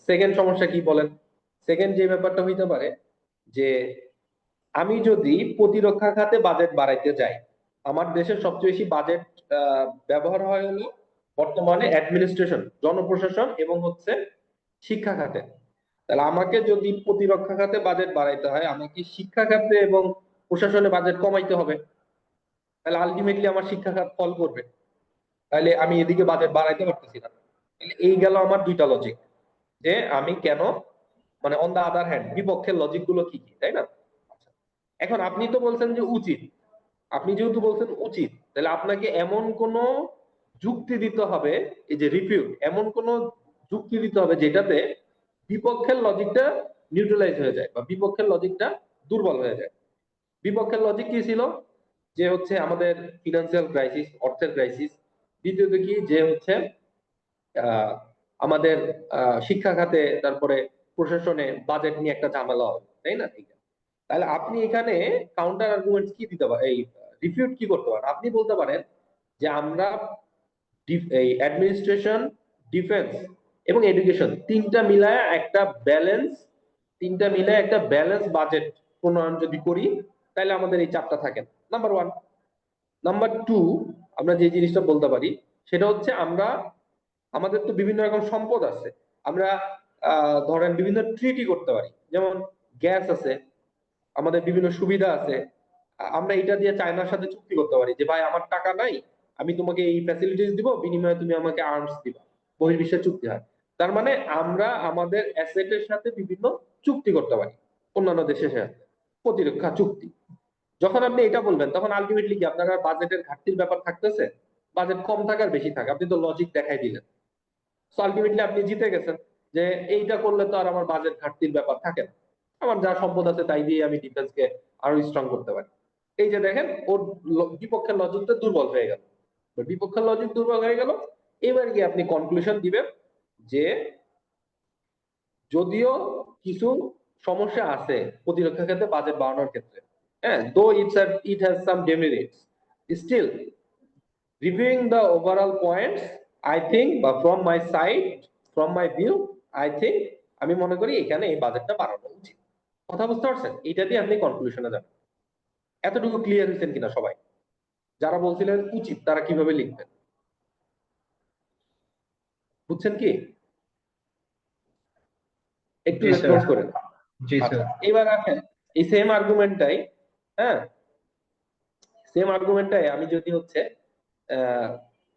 সেকেন্ড সমস্যা কি বলেন? সেকেন্ড যে ব্যাপারটা হইতে পারে, যে আমি যদি প্রতিরক্ষা খাতে বাজেট বাড়াইতে যাই, আমার দেশের সবচেয়ে বেশি বাজেট ব্যবহার হয় হলো বর্তমানে অ্যাডমিনিস্ট্রেশন, জনপ্রশাসন এবং হচ্ছে শিক্ষা খাতে। তাহলে আমাকে যদি প্রতিরক্ষা খাতে বাজেট বাড়াইতে হয়, আমাকে শিক্ষা খাতে এবং প্রশাসনে বাজেট কমাইতে হবে। তাহলে আলটিমেটলি আমার শিক্ষা খাত ফল করবে, তাহলে আমি এদিকে বাজেট বাড়াইতে পারতেছি না। তাহলে এই গেল আমার দুইটা লজিক, যে আমি কেন, মানে অন দা আদার হ্যান্ড বিপক্ষের লজিক গুলো কি কি, তাই না? আচ্ছা, এখন আপনি তো বলছেন যে উচিত, আপনি যেহেতু বলছেন উচিত, তাহলে আপনাকে এমন কোন যুক্তি দিতে হবে, এই যে রিফিউট, এমন কোন যুক্তি দিতে হবে যেটাতে বিপক্ষের লজিকটা নিউট্রালাইজ হয়ে যায় বা বিপক্ষের লজিকটা দুর্বল হয়ে যায়। বিপক্ষের লজিক কি ছিল, যে হচ্ছে আমাদের ফিনান্সিয়াল ক্রাইসিস, অর্থের ক্রাইসিস। দ্বিতীয়ত কি, যে হচ্ছে আহ, আমাদের শিক্ষা খাতে, তারপরে প্রশাসনে বাজেট নিয়ে একটা ঝামেলা হবে, তাই না? ঠিক আছে। তাহলে আপনি এখানে কাউন্টার আর্গুমেন্ট কি দিতে পারেন, এই রিফিউট কি করতে পারেন? আপনি বলতে পারেন যে আমরা এই অ্যাডমিনিস্ট্রেশন, ডিফেন্স এবং এডুকেশন তিনটা মিলায় একটা ব্যালেন্স, তিনটা মিলায় একটা ব্যালেন্স বাজেট প্রণয়ন যদি করি, তাহলে আমাদের এই চাপটা থাকে না। Number one. নাম্বার টু, আমরা যে জিনিসটা বলতে পারি সেটা হচ্ছে, আমরা আমাদের তো বিভিন্ন রকম সম্পদ আছে, আমরা ধরেন বিভিন্ন ট্রিটি করতে পারি, যেমন গ্যাস আছে, আমাদের বিভিন্ন সুবিধা আছে। আমরা এটা দিয়ে চায়নার সাথে চুক্তি করতে পারি যে ভাই আমার টাকা নাই, আমি তোমাকে এই ফ্যাসিলিটিস দিব, বিনিময়ে তুমি আমাকে আর্মস দিবা। বহির্বিশ্বের চুক্তি হয়। তার মানে আমরা আমাদের অ্যাসেটের সাথে বিভিন্ন চুক্তি করতে পারি অন্যান্য দেশের সাথে, প্রতিরক্ষা চুক্তি। যখন আপনি এটা বলবেন, তখন আলটিমেটলি কি আপনার বাজেটের ঘাটতির ব্যাপার থাকতেছে? বাজেট কম থাকার বেশি থাকে, আপনি তো লজিক দেখাই দিলেন। সো আলটিমেটলি আপনি জিতে গেছেন, যে এইটা করলে তো আর আমার বাজেট ঘাটতির ব্যাপার থাকে না, আমার যা সম্পদ আছে তাই দিয়ে আমি ডিফেন্সকে আরো স্ট্রং করতে পারি। এই যে দেখেন, ওর বিপক্ষের লজিকটা দুর্বল হয়ে গেল, বিপক্ষের লজিক দুর্বল হয়ে গেল। এবার গিয়ে আপনি কনক্লুশন দিবেন যে যদিও কিছু সমস্যা আছে প্রতিরক্ষা ক্ষেত্রে বাজেট বাড়ানোর ক্ষেত্রে, হ্যাঁ, though it has some demerits, still reviewing the overall points, I think, বা from my side, from my view, I think, আমি মনে করি এখানে এই বাজেটটা বাড়ানো উচিত। কথা বুঝতে পারছেন? এটা দিয়ে আপনি কনক্লুশনে যাবেন। এতটুকু ক্লিয়ার হয়েছেন কিনা সবাই? যারা বলছিলেন উচিত তারা কিভাবে লিখবেন, বুঝছেন কি? একটু জি স্যার। রেসপন্স করেন। জি আচ্ছা, স্যার। এবার আসেন এই সেম আর্গুমেন্টটাই, হ্যাঁ, সেম আর্গুমেন্টটাই আমি যদি হচ্ছে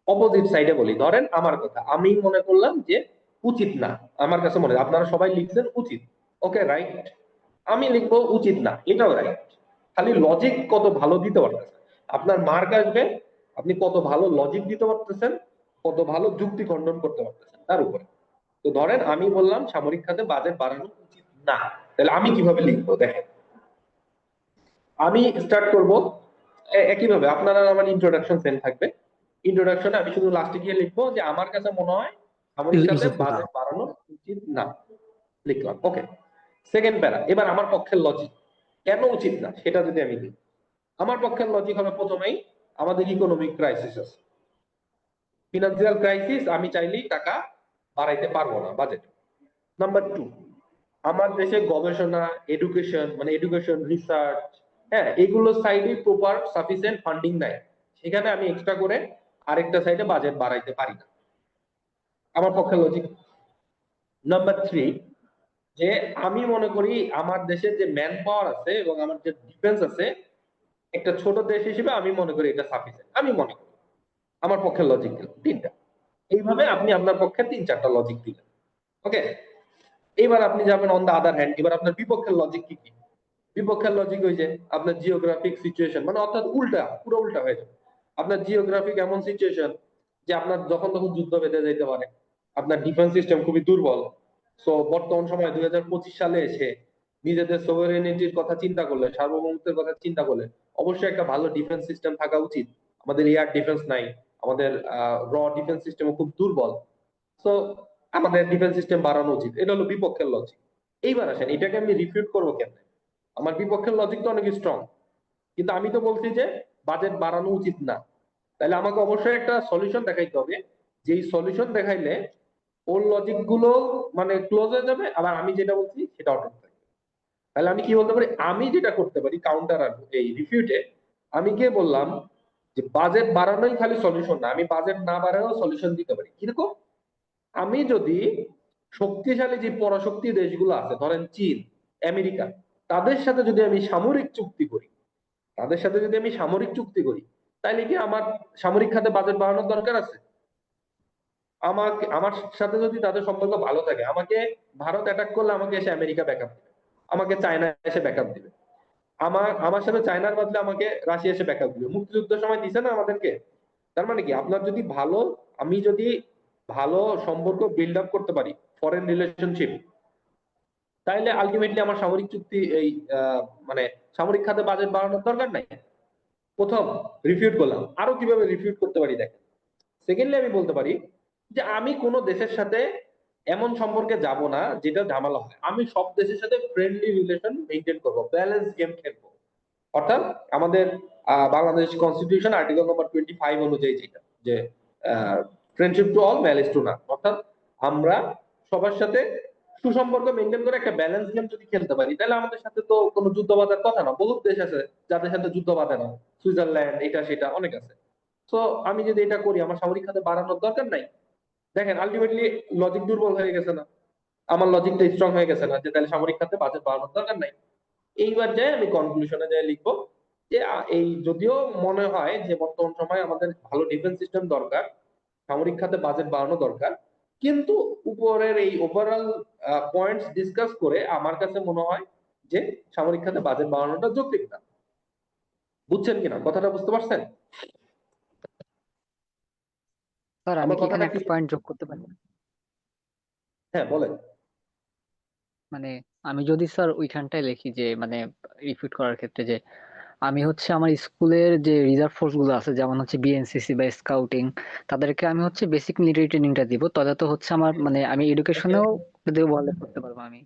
অপোজিট সাইডে বলি। ধরেন আমার কথা, আমি মনে করলাম যে উচিত না, আমার কাছে মনে হয়, আপনারা সবাই লিখছেন উচিত, ওকে রাইট, আমি লিখবো উচিত না, এটাও রাইট। খালি লজিক কত ভালো দিতে পারতেছেন, আপনার মার্ক আসবে আপনি কত ভালো লজিক দিতে পারতেছেন, কত ভালো যুক্তি খণ্ডন করতে পারতেছেন তার উপরে। তো ধরেন আমি বললাম সামরিক খাতে বাজেট বাড়ানো উচিত না, তাহলে আমি কিভাবে লিখবো দেখেন। আমি স্টার্ট করব একইভাবে, আপনারা আমার ইন্ট্রোডাকশন সেম থাকবে। ইন্ট্রোডাকশনে আমি শুধু লাস্টে গিয়ে লিখবো যে আমার কাছে মনে হয় সামরিক খাতে উচিত না। বাজেট বাড়ানো উচিত না, লিখলাম, ওকে। সেকেন্ড প্যারা, এবার আমার পক্ষের লজিক কেন উচিত না সেটা যদি আমি দিই, আমার পক্ষের লজিক হবে প্রথমেই, আমাদের ইকোনমিক ক্রাইসিস আছে, ফিনান্সিয়াল ক্রাইসিস, আমি চাইলেই টাকা বাড়াইতে পারবো না বাজেট। নাম্বার টু, আমার দেশে গবেষণা, এডুকেশন মানে এডুকেশন রিসার্চ, হ্যাঁ, এগুলো সাইডে প্রপার সাফিসিয়েন্ট ফান্ডিং নাই, সেখানে আমি এক্সট্রা করে আরেকটা সাইডে বাজেট বাড়াইতে পারি না। আমার পক্ষে লজিক। নাম্বার 3, যে আমি মনে করি আমার দেশের যে ম্যান পাওয়ার আছে এবং আমার যে ডিফেন্স আছে, একটা ছোট দেশ হিসেবে আমি মনে করি এটা সাফিসিয়েন্ট। আমি মনে করি আমার পক্ষে লজিক দিলাম 3টা। এইভাবে আপনি আপনার পক্ষে 3-4টা লজিক দিলেন। ওকে, এবার আপনি যাবেন অন দা আদার হ্যান্ড, এবার আপনার বিপক্ষের লজিক কি কি? বিপক্ষের লজিক ওই যে আপনার জিওগ্রাফিক সিচুয়েশন, মানে অর্থাৎ উল্টা, পুরো উল্টা হয়ে যাবে। আপনার জিওগ্রাফিক এমন সিচুয়েশন যে আপনার যখন তখন যুদ্ধ বেঁধে যেতে পারে, আপনার ডিফেন্স সিস্টেম খুবই দুর্বল। সো বর্তমান সময় 2025 সালে এসে নিজেদের সোভারেনিটির কথা চিন্তা করলে, সার্বভৌমত্বের কথা চিন্তা করলে অবশ্যই একটা ভালো ডিফেন্স সিস্টেম থাকা উচিত। আমাদের এয়ার ডিফেন্স নাই, আমাদের র ডিফেন্স সিস্টেমও খুব দুর্বল। সো আমাদের ডিফেন্স সিস্টেম বাড়ানো উচিত। এটা হলো বিপক্ষের লজিক। এইবার আসেন, এটাকে আমি রিফিউট করবো কেমনে? আমার বিপক্ষের লজিক তো অনেক স্ট্রং, কিন্তু আমি তো বলছি যে বাজেট বাড়ানো উচিত না। তাহলে আমাকে অবশ্যই একটা সলিউশন দেখাইতে হবে, যেই সলিউশন দেখাইলে ওর লজিক গুলো মানে ক্লোজ হয়ে যাবে, আবার আমি যেটা বলছি সেটা অটুট থাকবে। তাহলে আমি কি বলতে পারি? আমি যেটা করতে পারি কাউন্টার আর এই রিফিউটে, আমি গিয়ে বললাম যে বাজেট বাড়ানোই খালি সলিউশন না, আমি বাজেট না বাড়ানোও সলিউশন দিতে পারি। কিরকম? আমি যদি শক্তিশালী যে পরাশক্তি দেশগুলো আছে, ধরেন চীন, আমেরিকা, তাদের সাথে যদি আমি সামরিক চুক্তি করি, তাদের সাথে যদি আমি সামরিক চুক্তি করি, তাইলে কি আমার সামরিক খাতে বাজেট বাড়ানোর দরকার আছে? আমাকে, আমার সাথে যদি তাদের সম্পর্ক ভালো থাকে, আমাকে ভারত অ্যাটাক করলে আমাকে এসে আমেরিকা ব্যাকআপ দিবে, আমাকে চায়না এসে ব্যাকআপ দিবে, আমার আমার সাথে চায়নার বদলে আমাকে রাশিয়া এসে ব্যাকআপ দিবে। মুক্তিযুদ্ধের সময় দিছে না আমাদেরকে। তার মানে কি, আপনার যদি ভালো, আমি যদি ভালো সম্পর্ক বিল্ড আপ করতে পারি, ফরেন রিলেশনশিপ, তাইলে আলটিমেটলি আমার সামরিক চুক্তি এই মানে সামরিক খাতে বাজেট বাড়ানোর দরকার নাই। প্রথম রিফিউট করলাম। আরো কিভাবে রিফিউট করতে পারি দেখেন। সেকেন্ডলি আমি বলতে পারি যে আমি কোন দেশের সাথে এমন সম্পর্কে যাব না যেটা ঝামেলা হয়। আমি সব দেশের সাথে ফ্রেন্ডলি রিলেশন মেনটেন করব, ব্যালেন্স গেম খেলবো। অর্থাৎ আমাদের বাংলাদেশ কনস্টিটিউশন আর্টিকেল নম্বর 25 অনুযায়ী যেটা, যে friendship to all marriage two নান, অর্থাৎ আমরা সবার সাথে সুসম্পর্ক মেনটেন করে একটা ব্যালেন্স গেম যদি খেলতে পারি, তাহলে আমাদের সাথে তো কোনো যুদ্ধ বাঁধার কথা না। বহুত দেশ আছে যাদের সাথে যুদ্ধ বাঁধে না, সুইজারল্যান্ড, এটা সেটা অনেক আছে। তো আমি যদি এটা করি, আমার সামরিক খাতে বাড়ানোর দরকার নাই। দেখেন আলটিমেটলি লজিক দুর্বল হয়ে গেছে না? আমার লজিকটা স্ট্রং হয়ে গেছে না, যে তাহলে সামরিক খাতে বাজেট বাড়ানোর দরকার নাই। এইবার যাই আমি কনক্লুশনে যাই লিখবো যে এই যদিও মনে হয় যে বর্তমান সময়ে আমাদের ভালো ডিফেন্স সিস্টেম দরকার, সামরিক খাতে বাজেট বাড়ানো দরকার, কিন্তু উপরের এই ওভারঅল পয়েন্টস ডিসকাস করে আমার কাছে মনে হয় যে সামরিক খাতে বাজেট বাড়ানোটা যৌক্তিক না। বুঝছেন কিনা? কথাটা বুঝতে পারছেন? স্যার আমি আমার কি এখানে কথাটা কি? একটা পয়েন্ট যোগ করতে পারি? হ্যাঁ, বলেন। মানে আমি যদি স্যার ওইখানটায় লিখি যে মানে রিপিট করার ক্ষেত্রে যে আমি হচ্ছে আমার স্কুলের যে রিজার্ভ ফোর্স গুলো আছে যেমন হচ্ছে বিএনসিসি বা স্কাউটিং, তাদেরকে আমি হচ্ছে বেসিক মিলিটারি ট্রেনিংটা দিব, তাহলে তো হচ্ছে আমার মানে আমি এডুকেশনেও বলে করতে পারবো আমি।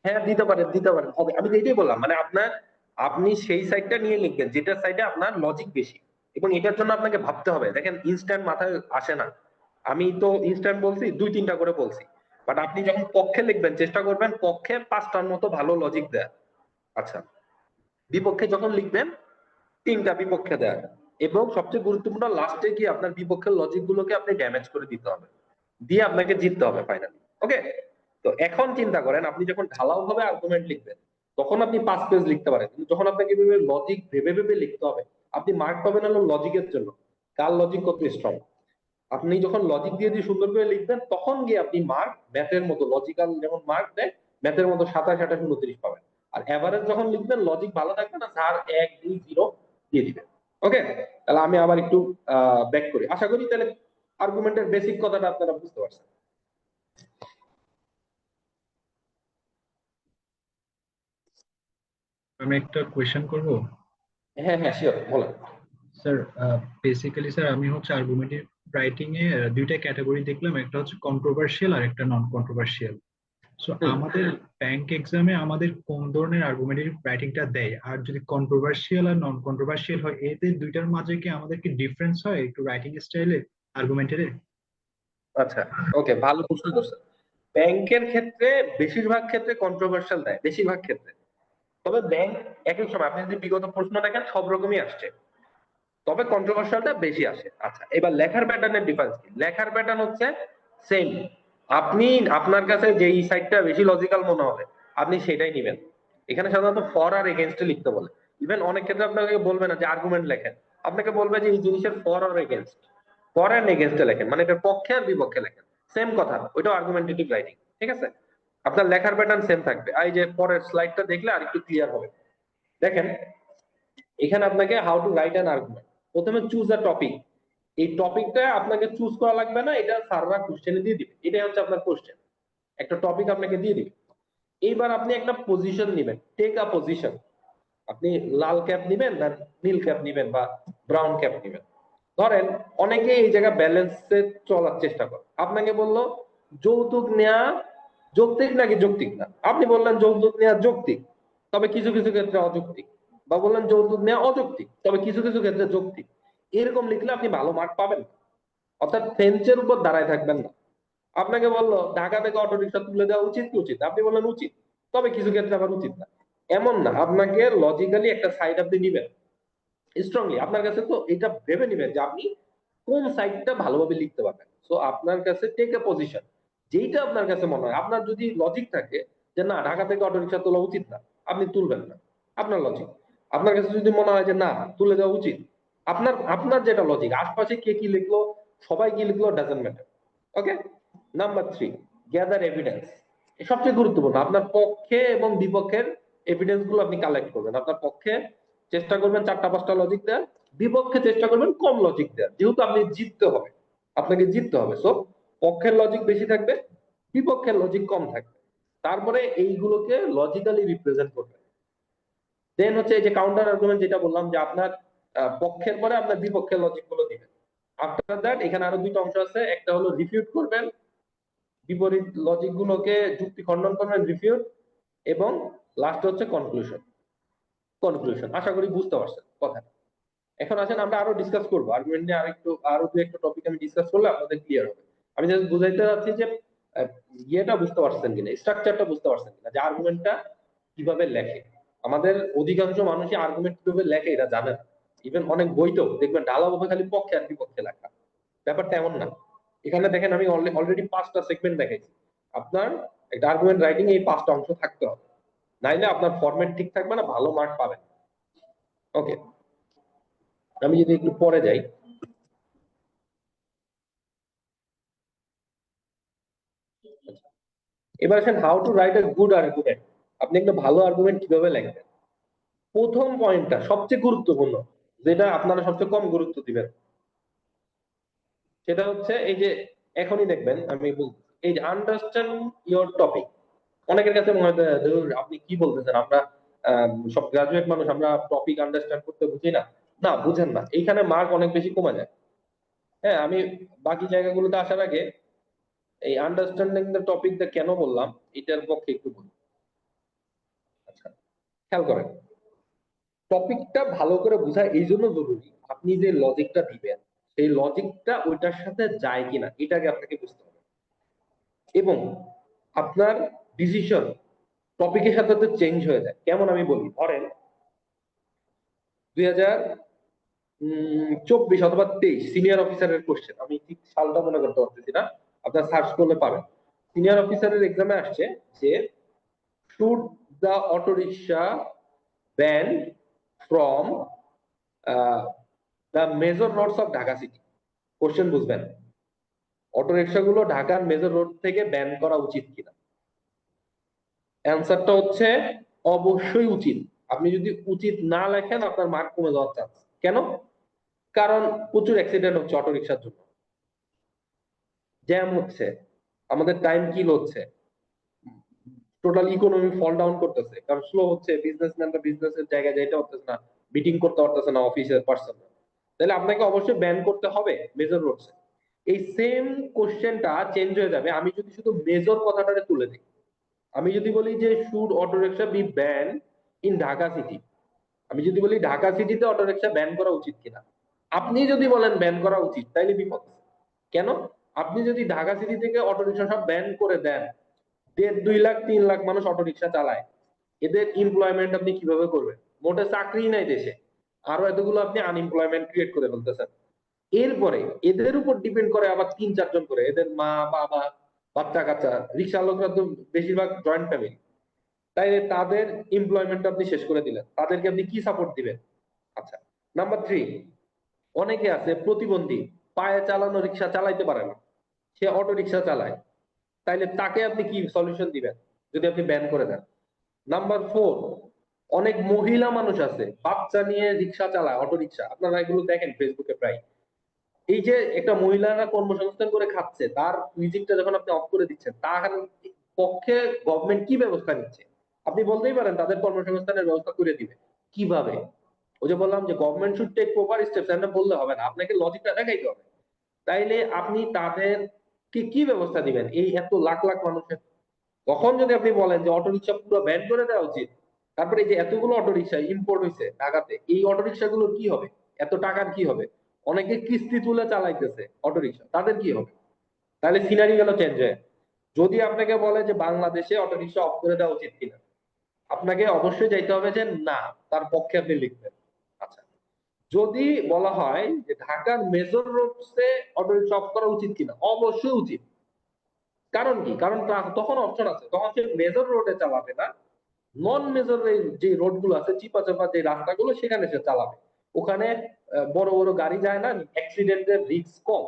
হ্যাঁ, দিতে পারেন, দিতে পারেন, হবে। আমি তো এটাই বললাম, মানে আপনার, আপনি সেই সাইডটা নিয়ে লিখবেন যেটা সাইডে আপনার লজিক বেশি, এবং এটার জন্য আপনাকে ভাবতে হবে। দেখেন ইনস্ট্যান্ট মাথায় আসে না। আমি তো ইনস্ট্যান্ট বলছি, 2-3টা করে বলছি, বাট আপনি যখন পক্ষে লিখবেন চেষ্টা করবেন পক্ষে 5টার মতো ভালো লজিক দেয়া। আচ্ছা, বিপক্ষে যখন লিখবেন 3টা বিপক্ষে দেয়া, এবং সবচেয়ে গুরুত্বপূর্ণ লাস্টে কি আপনার বিপক্ষের লজিক গুলোকে আপনি ড্যামেজ করে দিতে হবে, দিয়ে আপনাকে জিততে হবে ফাইনালি। ওকে, তো এখন চিন্তা করেন, আপনি যখন ঢালাও ভাবে আর্গুমেন্ট লিখবেন তখন আপনি 5 পেজ লিখতে পারেন, কিন্তু যখন আপনাকে লজিক ভেবে ভেবে লিখতে হবে, আপনি মার্ক পাবেন হলো লজিকের জন্য, কার লজিক কত স্ট্রং। আপনি যখন লজিক দিয়ে দিয়ে সুন্দর করে লিখবেন, তখন গিয়ে আপনি মার্ক ম্যাথের মতো লজিক্যাল যেমন মার্ক দেয়, ম্যাথের মতো 27, 28, 29 পাবেন। আর এভারেজ যখন লিখবেন, লজিক ভালো থাকবে না, স্যার 1, 2, 0 দিয়ে দিবেন। ওকে, তাহলে আমি আবার একটু ব্যাক করি। আশা করি তাহলে আর্গুমেন্টের বেসিক কথাটা আপনারা বুঝতে পারছেন। আমি একটা কোয়েশ্চেন করব। হ্যাঁ হ্যাঁ, শিওর, বলেন। স্যার বেসিক্যালি স্যার আমি হচ্ছে আর্গুমেন্টেটিভ রাইটিং এ দুইটা ক্যাটাগরি দেখলাম, একটা হচ্ছে কন্ট্রোভার্সিয়াল আর একটা নন কন্ট্রোভার্সিয়াল। সো হুম। আমাদের ব্যাংক এক্সামে আমাদের কোন ধরনের আর্গুমেন্টেটিভ রাইটিংটা দেয়, আর যদি কন্ট্রোভার্সিয়াল আর নন কন্ট্রোভার্সিয়াল হয়, এদের দুইটার মাঝে কি আমাদের কি ডিফারেন্স হয় একটু রাইটিং স্টাইলে, আর্গুমেন্টের? আচ্ছা, ওকে, ভালো প্রশ্ন করছেন। ব্যাংকের ক্ষেত্রে বেশিরভাগ ক্ষেত্রে কন্ট্রোভার্সিয়াল দেয়, বেশিরভাগ ক্ষেত্রে। তবে ব্যাংক এক এক সময়, আপনি যদি বিগত প্রশ্ন দেখেন সব রকমই আসছে, তবে কন্ট্রোভার্সিয়ালটা বেশি আসে। আচ্ছা, এবার লেখার প্যাটার্নের ডিফারেন্স কি? লেখার প্যাটার্ন হচ্ছে সেম। আপনি আপনার কাছে যেই সাইডটা বেশি লজিক্যাল মনে হবে আপনি সেটাই নেবেন। এখানে সাধারণত ফর আর এগেইনস্টে লিখতে বলে। ইভেন অনেক ক্ষেত্রে আপনাকে বলবে না যে আর্গুমেন্ট লেখেন, আপনাকে বলবে যে এই জিনিসের ফর আর এগেইনস্ট, ফর এন্ড এগেইনস্টে লেখেন, মানে এটার পক্ষে আর বিপক্ষে লেখেন। সেম কথা, ওইটাও আর্গুমেন্টেটিভ রাইটিং, ঠিক আছে? আপনার লেখার প্যাটার্ন সেম থাকবে। এই যে পরের স্লাইডটা দেখলে আর একটু ক্লিয়ার হবে। দেখেন, এখানে আপনাকে how to write an argument, প্রথমে চুজ আ টপিক। এই টপিকটা আপনাকে চুজ করা লাগবে না, এটা স্যাররা কোশ্চেনে দিয়ে দিবে, এটাই হচ্ছে আপনার কোশ্চেন। একটা টপিক আপনাকে দিয়ে দিবে, এইবার আপনি একটা পজিশন নেবেন, টেক আ পজিশন। আপনি লাল ক্যাপ নিবেন না নীল ক্যাপ নিবেন বা ব্রাউন ক্যাপ নিবেন। ধরেন অনেকে এই জায়গা ব্যালেন্সে চলার চেষ্টা করে, আপনাকে বললো যৌতুক নেওয়া যৌক্তিক নাকি যৌক্তিক না, আপনি বললেন যৌতুক নেওয়া যৌক্তিক তবে কিছু কিছু ক্ষেত্রে অযৌক্তিক, বা বললেন যৌতুক নেওয়া অযৌক্তিক তবে কিছু কিছু ক্ষেত্রে যৌক্তিক। এরকম লিখলে আপনি ভালো মার্ক পাবেন না, অর্থাৎ ফেঞ্চের উপর দাঁড়ায় থাকবেন না। আপনাকে বললো ঢাকা থেকে অটো রিক্সা তুলে দেওয়া উচিত কি উচিত, আপনি বললেন উচিত তবে কিছু ক্ষেত্রে আবার উচিত না। এমন না, আপনাকে লজিক্যালি একটা সাইড আপনি নিবেন স্ট্রংলি। আপনার কাছে তো এটা ভেবে নিবেন যে আপনি কোন সাইডটা ভালোভাবে লিখতে পারবেন। সো আপনার কাছে টেক এ পজিশন, যেইটা আপনার কাছে মনে হয়। আপনার যদি লজিক থাকে যে না ঢাকা থেকে অটো রিক্সা তোলা উচিত না, আপনি তুলবেন না, আপনার লজিক। আপনার কাছে যদি মনে হয় যে না তুলে দেওয়া উচিত, আপনার আপনার যেটা লজিক, আশপাশে কে কি লিখলো সবাই কি লিখলো doesn't matter. Okay, number 3, gather evidence. সবচেয়ে গুরুত্বপূর্ণ, আপনার পক্ষে এবং বিপক্ষের এভিডেন্স গুলো আপনি কালেক্ট করবেন। আপনার পক্ষে চেষ্টা করবেন 4টা 5টা লজিক দেওয়ার, বিপক্ষে চেষ্টা করবেন কম লজিক দেওয়ার, যেহেতু আপনি জিততে হবে, আপনাকে জিততে হবে। সো পক্ষের লজিক বেশি থাকবে, বিপক্ষের লজিক কম থাকবে। তারপরে এইগুলোকে লজিক্যালি রিপ্রেজেন্ট করবে। দেন হচ্ছে এই যে কাউন্টার আর্গুমেন্ট, যেটা বললাম যে আপনার পক্ষের পরে আপনার বিপক্ষের লজিক গুলো দিবেন। আফটার দ্যাট এখানে আরো 2টা অংশ আছে, একটা হলো রিফিউট করবেন, বিপরীত লজিক গুলোকে যুক্তি খণ্ডন করবেন, রিফিউট, এবং লাস্ট হচ্ছে কনক্লুশন। কনক্লুশন, আশা করি বুঝতে পারছেন কথা। এখন আসেন আমরা আরো ডিসকাস করবো আর্গুমেন্ট নিয়ে, আরো দু একটা টপিক আমি ডিসকাস করলে আপনাদের ক্লিয়ার হবে। আমি জাস্ট বুঝাইতে চাচ্ছি যে ইয়েটা বুঝতে পারছেন কিনা, স্ট্রাকচারটা বুঝতে পারছেন কিনা, যে আর্গুমেন্টটা কিভাবে লেখে। আমাদের অধিকাংশ মানুষই আর্গুমেন্ট কিভাবে লেখে এটা জানে না। ইভেন অনেক বইতেও দেখবেন ঢালাভাবে খালি পক্ষে আর বিপক্ষে লেখা, ব্যাপারটা এমন না। এখানে দেখেন আমি অলরেডি 5টা সেগমেন্ট দেখাইছি। আপনার একটা আর্গুমেন্ট রাইটিং এই 5টা অংশ থাকতে হবে, নাইলে আপনার ফরম্যাট ঠিক থাকবে না, ভালো মার্ক পাবেন। ওকে, আমি যদি একটু পরে যাই, এবার আসেন how to write a good argument. আপনি একটা ভালো আর্গুমেন্ট কিভাবে লিখবেন। প্রথম পয়েন্টটা সবচেয়ে গুরুত্বপূর্ণ, যেটা আপনারা সবচেয়ে কম গুরুত্ব দিবেন, সেটা হচ্ছে এই যে এখনই দেখবেন আমি বলছি, এই যে আন্ডারস্ট্যান্ড ইওর টপিক। অনেকের কাছে মনে হয় ধুর, আপনি কি বলতেছেন, আমরা সব গ্রাজুয়েট মানুষ, আমরা টপিক আন্ডারস্ট্যান্ড করতে বুঝি না। না, বুঝেন না, এইখানে মার্ক অনেক বেশি কমে যায়। হ্যাঁ, আমি বাকি জায়গাগুলোতে আসার আগে এই আন্ডারস্ট্যান্ডিং দ্য টপিকটা কেন বললাম এটার পক্ষে একটু বলি। আচ্ছা, খেয়াল করেন, টপিকটা ভালো করে বোঝা এই জন্য জরুরি, আপনি যে লজিকটা দিবেন সেই লজিকটা ওইটার সাথে যায় কিনা এটাকে আপনাকে বুঝতে হবে। এবং আপনার ডিসিশন টপিকের সাথে তো চেঞ্জ হয়ে যায়। কেমন আমি বলি, ধরেন 2024 অথবা 23 সিনিয়র অফিসারের কোশ্চেন, আমি ঠিক সালটা মনে করতে পারতেছি না, আপনার সার্চ করলে পাবেন। সিনিয়র অফিসারের এক্সামে আসছে যে should the auto rickshaw ban from the major roads of Dhaka city. Question বুঝবেন, অটো রিক্সাগুলো ঢাকার মেজর রোড থেকে ব্যান করা উচিত কিনা। অ্যান্সারটা হচ্ছে অবশ্যই উচিত। আপনি যদি উচিত না লেখেন আপনার মার্ক কমে যাওয়ার চান্স। কেন? কারণ প্রচুর অ্যাক্সিডেন্ট হচ্ছে অটো রিক্সার জন্য, জ্যাম হচ্ছে, আমাদের টাইম কিল হচ্ছে, টোটাল ইকোনমি ফল ডাউন করতেছে, কারণ স্লো হচ্ছে, বিজনেসম্যানরা বিজনেসের জায়গায় যেতে পারতেছে না, মিটিং করতে পারতেছে না অফিসের পার্সন। তাহলে আপনাকে অবশ্যই ব্যান করতে হবে মেজর রোডসে। এই সেম কোশ্চেনটা চেঞ্জ হয়ে যাবে আমি যদি শুধু মেজর কথাটা তুলে দিই। আমি যদি বলি যে should auto rickshaw be ban in Dhaka city, আমি যদি বলি ঢাকা সিটিতে অটো রিক্সা ব্যান করা উচিত কিনা, আপনি যদি বলেন ব্যান করা উচিত তাইলে বিপদ। কেন? আপনি যদি ঢাকা সিটি থেকে অটো রিক্সা সব ব্যান করে দেন 1.5-2 লাখ 3 লাখ মানুষ অটো রিক্সা চালায়, এদের এমপ্লয়মেন্ট আপনি কিভাবে করবেন? মোটে চাকরি নাই দেশে, আরো এতগুলো আপনি আনএমপ্লয়মেন্ট ক্রিয়েট করে ফেলতেছেন। এরপরে এদের উপর ডিপেন্ড করে আবার 3-4 জন করে, এদের মা বাবা বাচ্চা কাচ্চা, রিক্সা লোকরা তো বেশিরভাগ জয়েন্ট ফ্যামিলি, তাই তাদের এমপ্লয়মেন্ট আপনি শেষ করে দিলেন, তাদেরকে আপনি কি সাপোর্ট দিবেন? আচ্ছা, নাম্বার 3, অনেকে আছে প্রতিবন্ধী, পায়ে চালানো রিক্সা চালাইতে পারে না, সে অটো রিক্সা চালায়, তাইলে তাকে আপনি কি সলিউশন দিবেন যদি আপনি ব্যান করে দেন? নাম্বার 4, অনেক মহিলা মানুষ আছে বাচ্চা নিয়ে রিক্সা চালায়, অটো রিক্সা, আপনারা এগুলো দেখেন ফেসবুকে প্রায়। এই যে একটা মহিলারা কর্মসংস্থান করে খাচ্ছে, তার মিউজিকটা যখন আপনি অফ করে দিচ্ছেন, তার পক্ষে গভর্নমেন্ট কি ব্যবস্থা নিচ্ছে? আপনি বলতেই পারেন তাদের কর্মসংস্থানের ব্যবস্থা করে দিবে, কিভাবে? ওই যে বললাম যে government should take proper steps, এটা বললে হবে না, আপনাকে লজিকটা দেখাইতে হবে। তাইলে আপনি তাদের কি ব্যবস্থা দিবেন এই এত লাখ লাখ মানুষের? তখন যদি আপনি বলেন যে অটো রিক্সা পুরো ব্যান করে দেওয়া উচিত, তারপরে এই যে এতগুলো অটো রিক্সা ইম্পোর্ট হয়েছে ঢাকাতে, এই অটো রিক্সাগুলোর কি হবে? এত টাকার কি হবে? অনেকে কিস্তি তুলে চালাইতেছে অটো রিক্সা, তাদের কি হবে? তাহলে সিনারি গেল চেঞ্জ হয়ে। যদি আপনাকে বলে যে বাংলাদেশে অটো রিক্সা অফ করে দেওয়া উচিত কিনা, আপনাকে অবশ্যই যাইতে হবে যে না, তার পক্ষে আপনি লিখবেন। আচ্ছা, যদি বলা হয় যে ঢাকার মেজর রোডসে অটো রিক্সা অফ করা উচিত কিনা, অবশ্যই উচিত। কারণ কি? কারণ তখন অপশন আছে, তখন সে মেজর রোডে চালাবে না, নন মেজর যে রোড গুলো আছে, চিপা চাপা যে রাস্তাগুলো, সেখানে সে চালাবে। ওখানে বড় বড় গাড়ি যায় না, অ্যাক্সিডেন্টের রিস্ক কম।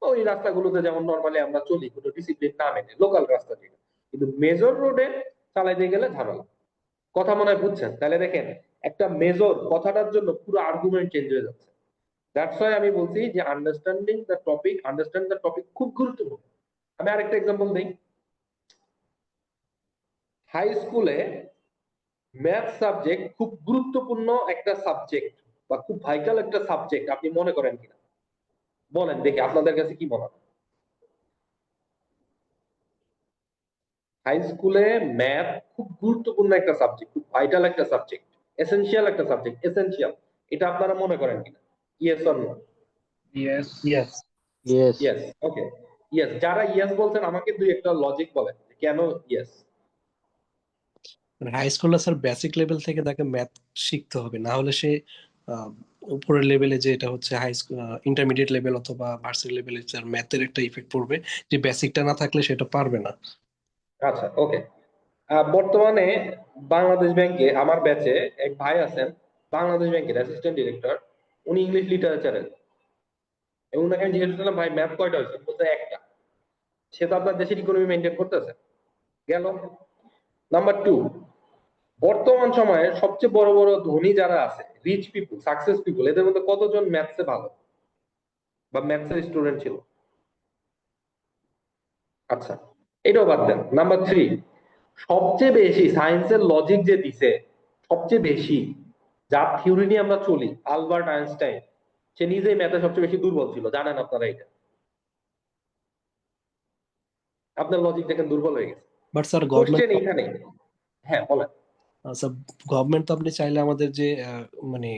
ওই রাস্তাগুলোতে যেমন নর্মালি আমরা চলি, কোনো ডিসিপ্লিন না মেনে, লোকাল রাস্তা যেটা। কিন্তু মেজর রোডে চালাইতে গেলে ঝামেলা। কথা মনে হয় বুঝছেন? তাহলে দেখেন, একটা মেজর কথাটার জন্য পুরো আর্গুমেন্ট চেঞ্জ হয়ে যাচ্ছে। দ্যাটস ওয়াই আমি বলছি যে আন্ডারস্ট্যান্ড দ্য টপিক খুব গুরুত্বপূর্ণ। আমি আরেকটা এক্সাম্পল দিই। হাই স্কুলে ম্যাথ সাবজেক্ট খুব গুরুত্বপূর্ণ একটা সাবজেক্ট, বা খুব ভাইটাল একটা সাবজেক্ট, আপনি মনে করেন কিনা? বলেন দেখি আপনাদের কাছে কি মনে হয়। হাই স্কুলে ম্যাথ খুব গুরুত্বপূর্ণ একটা সাবজেক্ট, খুব ভাইটাল একটা সাবজেক্ট, এসেনশিয়াল একটা সাবজেক্ট, এসেনশিয়াল, এটা আপনারা মনে করেন কিনা? Yes or no? Yes. Yes. Yes. Yes, okay. Yes, যারা ইয়েস বলছেন আমাকে দুই একটা লজিক বলেন কেন ইয়েস। মানে হাই স্কুলে স্যার বেসিক লেভেল থেকে তাকে ম্যাথ শিখতে হবে, না হলে সে আহ, উপরের লেভেলে যে এটা হচ্ছে হাই স্কুল ইন্টারমিডিয়েট লেভেল অথবা ভার্সিটি লেভেলে স্যার ম্যাথের একটা ইফেক্ট পড়বে, যে বেসিকটা না থাকলে সেটা পারবে না। আচ্ছা, ওকে। বর্তমানে বাংলাদেশ ব্যাংকে আমার ব্যাচে এক ভাই আছেন, বাংলাদেশ ব্যাংকের অ্যাসিস্ট্যান্ট ডিরেক্টর, উনি ইংলিশ লিটারেচারের। এবং ওনাকে আমি জিজ্ঞেস করলাম, ভাই ম্যাথ কয়টা হয়েছে? বলতে একটা। সে তো আপনার দেশের ইকোনমি মেনটেন করতেছে। গেল। নাম্বার 2, বর্তমান সময়ে সবচেয়ে বড় বড় ধনী যারা আছে, রিচ পিপল, সাকসেস পিপল, এদের মধ্যে কতজন ম্যাথসে ভালো বা ম্যাথসের স্টুডেন্ট ছিল? আচ্ছা, এটাও বাদ দেন। নাম্বার 3, সবচেয়ে বেশি সায়েন্সের লজিক যে দিছে, সবচেয়ে বেশি, যার থিওরি নিয়ে আমরা চলি, আলবার্ট আইনস্টাইন, সে নিজেই ম্যাথে সবচেয়ে বেশি দুর্বল ছিল, জানেন আপনারা এটা? আপনার লজিক দেখেন দুর্বল হয়ে গেছে। বাট স্যার কোশ্চেন এইখানে। হ্যাঁ, বলেন। গভর্নমেন্ট তো আপনি চাইলে আমাদের যে মানে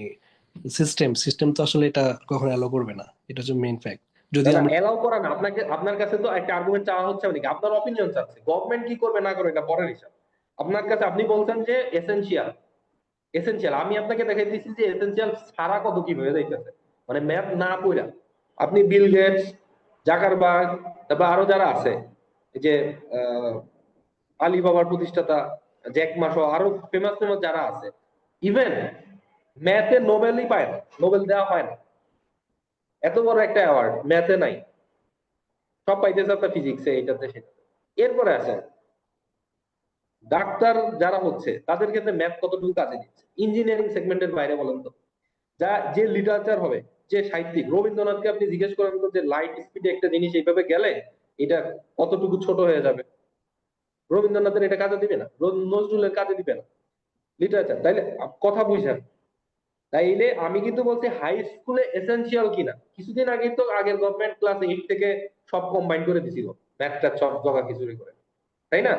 সিস্টেম তো আসলে এটা কখনো অ্যালো করবে না, এটা হচ্ছে মেইন ফ্যাক্ট। যদি না না, আমরা এলাও করা না, আপনাকে, আপনার কাছে তো একটা আর্গুমেন্ট চাওয়া হচ্ছে, মানে কি আপনার অপিনিয়ন চাচ্ছে, গভর্নমেন্ট কি করবে না করবে এটা পরের হিসাব। আপনার কাছে আপনি বলছেন যে এসেনশিয়াল, এসেনশিয়াল, আমি আপনাকে দেখাই দিচ্ছি যে এসেনশিয়াল সারা কত কি হয়ে যাইতেছে, মানে ম্যাথ না পড়া। আপনি বিল গেটস, জাকারবার্গ, তারপর আরো যারা আছে, এই যে আহ, আলিবাবার প্রতিষ্ঠাতা জ্যাক মা সহ আরো ফেমাস ফেমাস যারা আছে, ইভেন ম্যাথে নোবেলই পায় না, নোবেল দেওয়া হয় না। এত বড় একটা অ্যাওয়ার্ড ম্যাথে নাই, সব পাইতেছে আপনার ফিজিক্সে, এটাতে সেটাতে। এরপরে আসেন, ডাক্তার যারা হচ্ছে তাদের ক্ষেত্রে ম্যাথ কতটুকু কাজে দিচ্ছে? ইঞ্জিনিয়ারিং সেগমেন্টের বাইরে বলেন তো। যে লিটারেচার হবে, যে সাহিত্যিক, রবীন্দ্রনাথকে আপনি জিজ্ঞেস করেন তো যে লাইট স্পিডে একটা জিনিস এইভাবে গেলে এটা কতটুকু ছোট হয়ে যাবে, রবীন্দ্রনাথের এটা কাজে দিবে না, নজরুলের কাজে দিবে না লিটারেচার। তাইলে কথা বুঝেন। তাইলে আমি কিন্তু বলছি হাই স্কুলে এসেনশিয়াল কিনা। কিছুদিন আগে তো আগের গভর্নমেন্ট ক্লাস 8 থেকে সব কম্বাইন করে দিছিল, ম্যাথটা সব জগা খিচুড়ি করে, তাই না?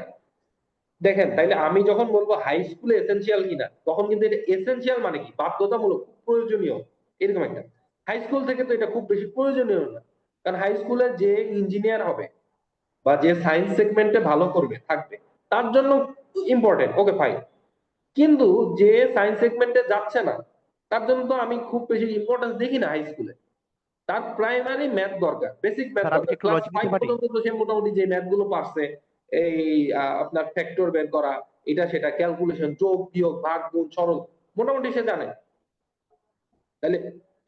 দেখেন, তাইলে আমি যখন বলবো হাই স্কুলে এসেনশিয়াল কিনা, তখন কিন্তু এটা এসেনশিয়াল মানে কি, বাধ্যতামূলক, প্রয়োজনীয়, এরকম একটা। হাই স্কুল থেকে তো এটা খুব বেশি প্রয়োজনীয় না, কারণ হাই স্কুলে যে ইঞ্জিনিয়ার হবে বা যে সায়েন্স সেগমেন্টে ভালো করবে থাকবে, তার জন্য ইম্পর্টেন্ট, ওকে ফাইন। কিন্তু যে সায়েন্স সেগমেন্টে যাচ্ছে না, তার জন্য তো আমি খুব বেশি ইম্পর্টেন্স দেখি না হাই স্কুলে। তার প্রাইমারি ম্যাথ দরকার, বেসিক ম্যাথ স্যার আমি কি দরকার। একটু ক্লাস লজিক দিতে 5 পারি? পর্যন্ত তো সে মোটামুটি যে ম্যাথ গুলো পারছে, এই আপনার ফ্যাক্টর বের করা, এটা সেটা ক্যালকুলেশন, যোগ বিয়োগ ভাগ গুণ সরল, মোটামুটি সে জানে। তাহলে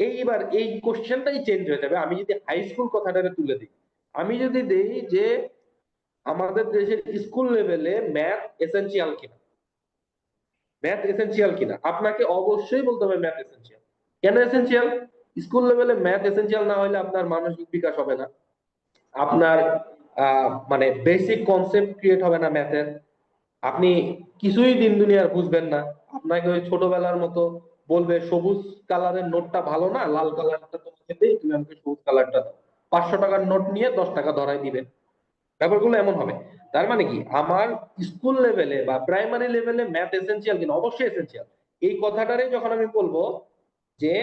এইবার এই কোশ্চেনটাই চেঞ্জ হয়ে যাবে আমি যদি হাই স্কুল কথাটাকে তুলে দিই। আমি যদি দেই যে আমাদের দেশের স্কুল লেভেলে ম্যাথ এসেনশিয়াল কিনা, ম্যাথ এসেনশিয়াল কিনা, আপনাকে অবশ্যই বলতে হবে ম্যাথ এসেনশিয়াল। কেন এসেনশিয়াল? স্কুল লেভেলে ম্যাথ এসেনশিয়াল না হলে আপনার মানসিক বিকাশ হবে না, আপনার মানে বেসিক কনসেপ্ট ক্রিয়েট হবে না ম্যাথের, আপনি কিছুই দিন দুনিয়ার বুঝবেন না। আপনাকে ওই ছোটবেলার মতো বলবে সবুজ কালারের নোটটা ভালো না, লাল কালারটা তোমাকে দেই, তুমি আমাকে সবুজ কালারটা দাও। 500 টাকার নোট নিয়ে 10 টাকা ধরাই দিবে। ব্যাপারগুলো এমন হবে। তার মানে কি আমার স্কুল লেভেলে বা প্রাইমারি লেভেলে ম্যাথ এসেনশিয়াল কিনা? অবশ্যই এসেনশিয়াল। এই কথাটারে যখন আমি বলবো যে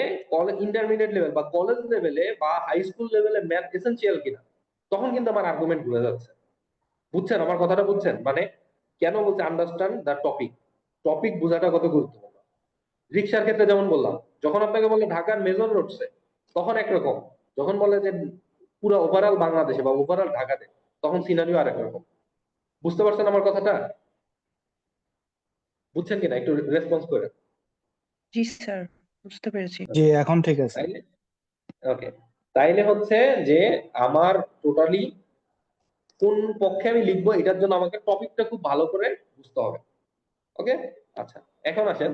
ইন্টারমিডিয়েট লেভেল বা কলেজ লেভেলে বা হাই স্কুল লেভেলে ম্যাথ এসেনশিয়াল কিনা, তখন কিন্তু আমার আর্গুমেন্ট ঘুরে যাচ্ছে। বুঝছেন আমার কথাটা? বুঝছেন মানে কেন বলছে আন্ডারস্ট্যান্ড দ্য টপিক? টপিক বোঝাটা কত গুরুত্বপূর্ণ। রিক্সার ক্ষেত্রে যেমন বললাম, যখন আপনাকে বলে ঢাকার মেজর রোডসে, তখন একরকম। যখন বলে যে পুরো ওভারঅল বাংলাদেশে বা ওভারঅল ঢাকাতে, তখন সিনারিও আরেক রকম। বুঝতে পারছেন আমার কথাটা? বুঝছেন কিনা একটু রেসপন্স করে। জি স্যার, বুঝতে পেরেছি। জি এখন ঠিক আছে। তাইলে ওকে, তাইলে হচ্ছে যে আমার টোটালি কোন পক্ষে আমি লিখবো এটার জন্য আমাকে টপিকটা খুব ভালো করে বুঝতে হবে। ওকে, আচ্ছা এখন আসেন।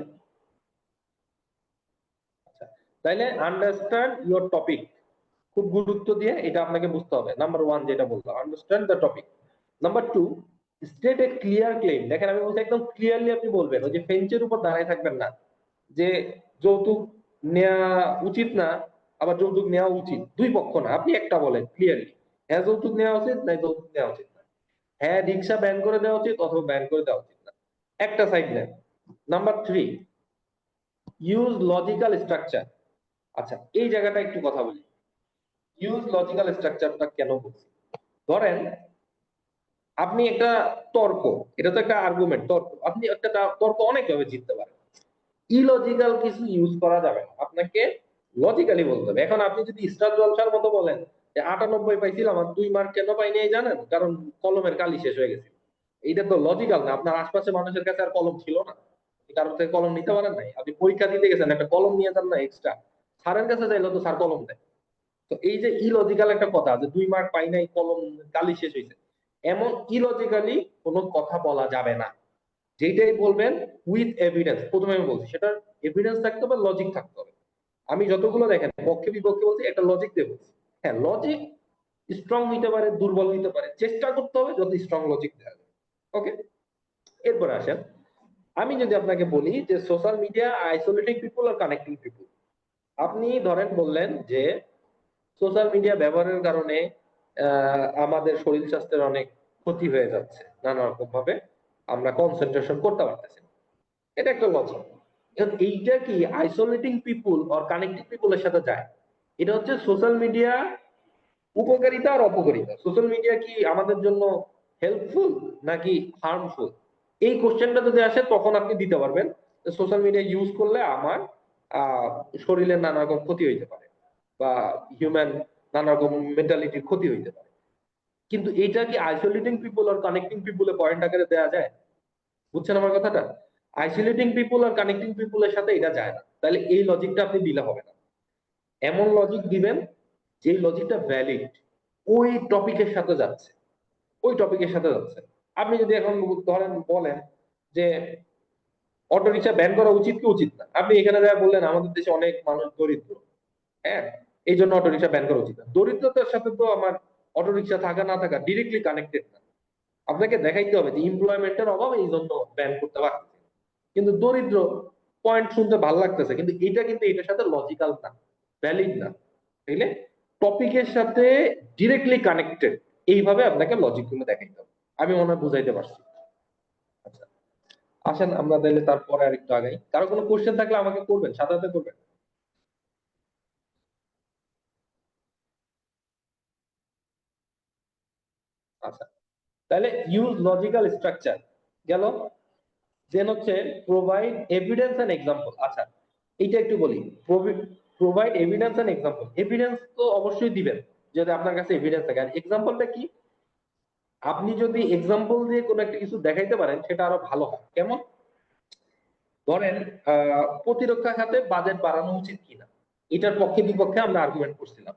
আচ্ছা, তাইলে আন্ডারস্ট্যান্ড ইওর টপিক খুব গুরুত্ব দিয়ে এটা আপনাকে বুঝতে হবে। নাম্বার 1 যেটা বললাম, understand the topic. Number 2, state A clear claim. দেখেন আমি বলছি একদম ক্লিয়ারলি আপনি বলবেন, ওই যে ফেঞ্চের উপর দাঁড়ায় থাকবেন না যে যৌতুক নেওয়া উচিত না, আবার যৌতুক নেওয়া উচিত, দুই পক্ষ না, আপনি একটা বলেন ক্লিয়ারলি, হ্যাঁ যৌতুক নেওয়া উচিত, না যৌতুক নেওয়া উচিত না, হ্যাঁ রিক্সা ব্যান করে দেওয়া উচিত অথবা ব্যান করে দেওয়া উচিত না, একটা সাইড নেন। Number 3, use logical structure. আচ্ছা এই জায়গাটা একটু কথা বলি, ইউজ লজিক্যাল স্ট্রাকচারটা কেন বলছি। ধরেন আপনি একটা তর্ক, এটা তো একটা আর্গুমেন্ট, তর্ক, আপনি একটা তর্ক অনেকভাবে জিততে পারেন। ইলজিক্যাল কিছু ইউজ করা যাবে না, আপনাকে লজিক্যালি বলতে হবে। এখন আপনি যদি স্টার জলসার মতো বলেন যে 98 পাইছিলাম আর 2 মার্ক কেন পাইনি জানেন, কারণ কলমের কালি শেষ হয়ে গেছে, এইটা তো লজিক্যাল না। আপনার আশপাশে মানুষের কাছে আর কলম ছিল না, এই কারণ থেকে কলম নিতে পারেন নাই। আপনি পরীক্ষা দিতে গেছেন, একটা কলম নিয়ে যান না এক্সট্রা, স্যারের কাছে যাইলে তো স্যার কলম দেয়। তো এই যে ইলজিক্যাল একটা কথা যে 2 মার্ক পাই নাই, কলম কালি শেষ হয়েছে, এমন ইলজিক্যালি কোনো কথা বলা যাবে না। যেটাই বলবেন উইথ এভিডেন্স, প্রথমে আমি বলছি সেটা এভিডেন্স থাকতে হবে, লজিক থাকতে হবে। আমি যতগুলো দেখেন পক্ষে বিপক্ষে বলছি, একটা লজিক দিয়ে বলছি। হ্যাঁ লজিক স্ট্রং হইতে পারে, দুর্বল হইতে পারে, চেষ্টা করতে হবে যত স্ট্রং লজিক দেওয়া যায়। ওকে, এরপরে আসেন। আমি যদি আপনাকে বলি যে সোশ্যাল মিডিয়া আইসোলেটিং পিপল আর কানেক্টিং পিপল, আপনি ধরেন বললেন যে সোশ্যাল মিডিয়া ব্যবহারের কারণে আমাদের শরীর স্বাস্থ্যের অনেক ক্ষতি হয়ে যাচ্ছে, নানা রকম ভাবে আমরা কনসেন্ট্রেশন করতে পারতেছি না। এটা একটা লজিক। এখন এইটা কি আইসোলেটিং পিপুল আর কানেক্টিং পিপুলের সাথে যায়? এটা হচ্ছে সোশ্যাল মিডিয়া উপকারিতা আর অপকারিতা। সোশ্যাল মিডিয়া কি আমাদের জন্য হেল্পফুল নাকি হার্মফুল? এই কোশ্চেনটা যদি আসে তখন আপনি দিতে পারবেন সোশ্যাল মিডিয়া ইউজ করলে আমার শরীরের নানা রকম ক্ষতি হইতে পারে বা হিউম্যান নানা রকম মেন্টালিটির ক্ষতি হইতে পারে। কিন্তু এটা কি আইসোলেটিং পিপল আর কানেক্টিং পিপুলে পয়েন্ট আকারে দেওয়া যায়? বুঝছেন আমার কথাটা? আইসোলেটিং পিপল আর কানেক্টিং পিপলের সাথে এটা যায় না। তাহলে এই লজিকটা আপনি দিলে হবে না। এমন লজিক দিবেন যে লজিকটা ভ্যালিড, ওই টপিকের সাথে যাচ্ছে, ওই টপিকের সাথে যাচ্ছে। আপনি যদি এখন ধরেন বলেন যে অটোরিকশা ব্যান করা উচিত কি উচিত না, আপনি এখানে যা বললেন আমাদের দেশে অনেক মানুষ দরিদ্র, হ্যাঁ এই জন্য অটোরিকশা ব্যান করা উচিত না। দরিদ্রতার সাথে তো আমার অটোরিকশা থাকা না থাকা ডিরেক্টলি কানেক্টেড না। আপনাকে দেখাইতে হবে যে এমপ্লয়মেন্টের অভাবে এই জন্য ব্যান করতে পারছে। কিন্তু দরিদ্র পয়েন্ট শুনতে ভালো লাগতেছে, কিন্তু এটা কিন্তু এটার সাথে লজিক্যাল না, ভ্যালিড না। তাইলে টপিকের সাথে ডিরেক্টলি কানেক্টেড, এইভাবে আপনাকে লজিক গুলো দেখাইতে হবে। আমি মনে হয় বুঝাইতে পারছি। আচ্ছা আসেন আমরা তাহলে তারপরে আর একটু আগাই। কারো কোনো কোশ্চেন থাকলে আমাকে করবেন, সাথে সাথে করবেন। আচ্ছা তাহলে ইউজ লজিক্যাল স্ট্রাকচার। গেল। দেন হচ্ছে প্রোভাইড এভিডেন্স এন্ড এক্সাম্পল। আচ্ছা, এইটা একটু বলি। Provide evidence and example. Evidence তো অবশ্যই দিবেন যদি আপনার কাছে এভিডেন্স থাকে। আর এক্সাম্পলটা কি? আপনি যদি এক্সাম্পল দিয়ে কোনো একটা কিছু দেখাইতে পারেন সেটা আরো ভালো হয়। কেমন? ধরেন প্রতিরক্ষা খাতে বাজেট বাড়ানো উচিত কিনা, এটার পক্ষে বিপক্ষে আমরা আর্গুমেন্ট করছিলাম।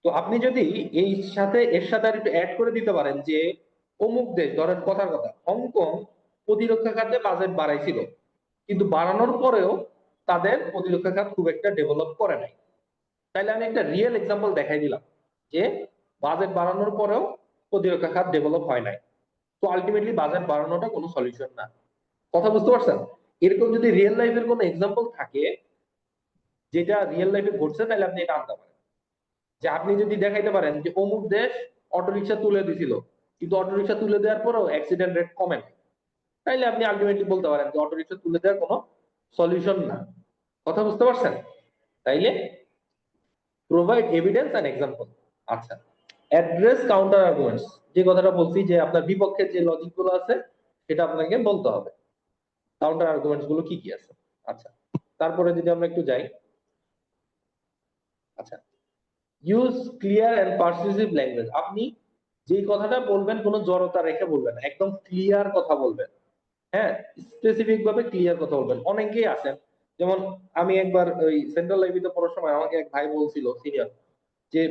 তো আপনি যদি এর সাথে আর একটু অ্যাড করে দিতে পারেন যে অমুক দেশ, ধরেন কথার কথা হংকং প্রতিরক্ষা খাতে বাজেট বাড়াইছিল, কিন্তু বাড়ানোর পরেও তাদের প্রতিরক্ষা খাত খুব একটা ডেভেলপ করে নাই। তাইলে আমি একটা রিয়েল এক্সাম্পল দেখাই দিলাম যে বাজেট বাড়ানোর পরেও প্রতিরক্ষা খাত ডেভেলপ হয় নাই। তো আলটিমেটলি বাজেট বাড়ানোটা কোনো সলিউশন না। কথা বুঝতে পারছেন? এরকম যদি রিয়েল লাইফের কোনো এক্সাম্পল থাকে যেটা রিয়েল লাইফে ঘটছে, তাহলে আপনি এটা আনতে পারেন। যে আপনি যদি দেখাইতে পারেন যে অমুক দেশ অটোরিকশা তুলে দিছিল, কিন্তু অটোরিকশা তুলে দেওয়ার পরেও অ্যাক্সিডেন্ট রেট কমে না, তাইলে আপনি আলটিমেটলি বলতে পারেন যে অটোরিকশা তুলে দেওয়ার কোনো সলিউশন না। কথা বুঝতে পারছেন? তাইলে প্রোভাইড এভিডেন্স এন্ড এক্সাম্পল। আচ্ছা, অ্যাড্রেস কাউন্টার আর্গুমেন্টস, যে কথাটা বলছি যে আপনার বিপক্ষে যে লজিক গুলো আছে সেটা আপনাকে বলতে হবে। কাউন্টার আর্গুমেন্টস গুলো কি কি আছে। আচ্ছা, তারপরে যদি আমরা একটু যাই। আচ্ছা, ইউজ ক্লিয়ার এন্ড পারসুয়েসিভ ল্যাঙ্গুয়েজ। আপনি যেই কথাটা বলবেন কোনো জড়তা রেখে বলবেন না, একদম ক্লিয়ার কথা বলবেন। হ্যাঁ, স্পেসিফিক ভাবে ক্লিয়ার কথা বলবেন। অনেকেই আছেন, যেমন আমি একবার ওই সেন্ট্রাল লাইব্রেরিতে পড়ার সময় আমাকে এক ভাই বলছিল সিনিয়র যে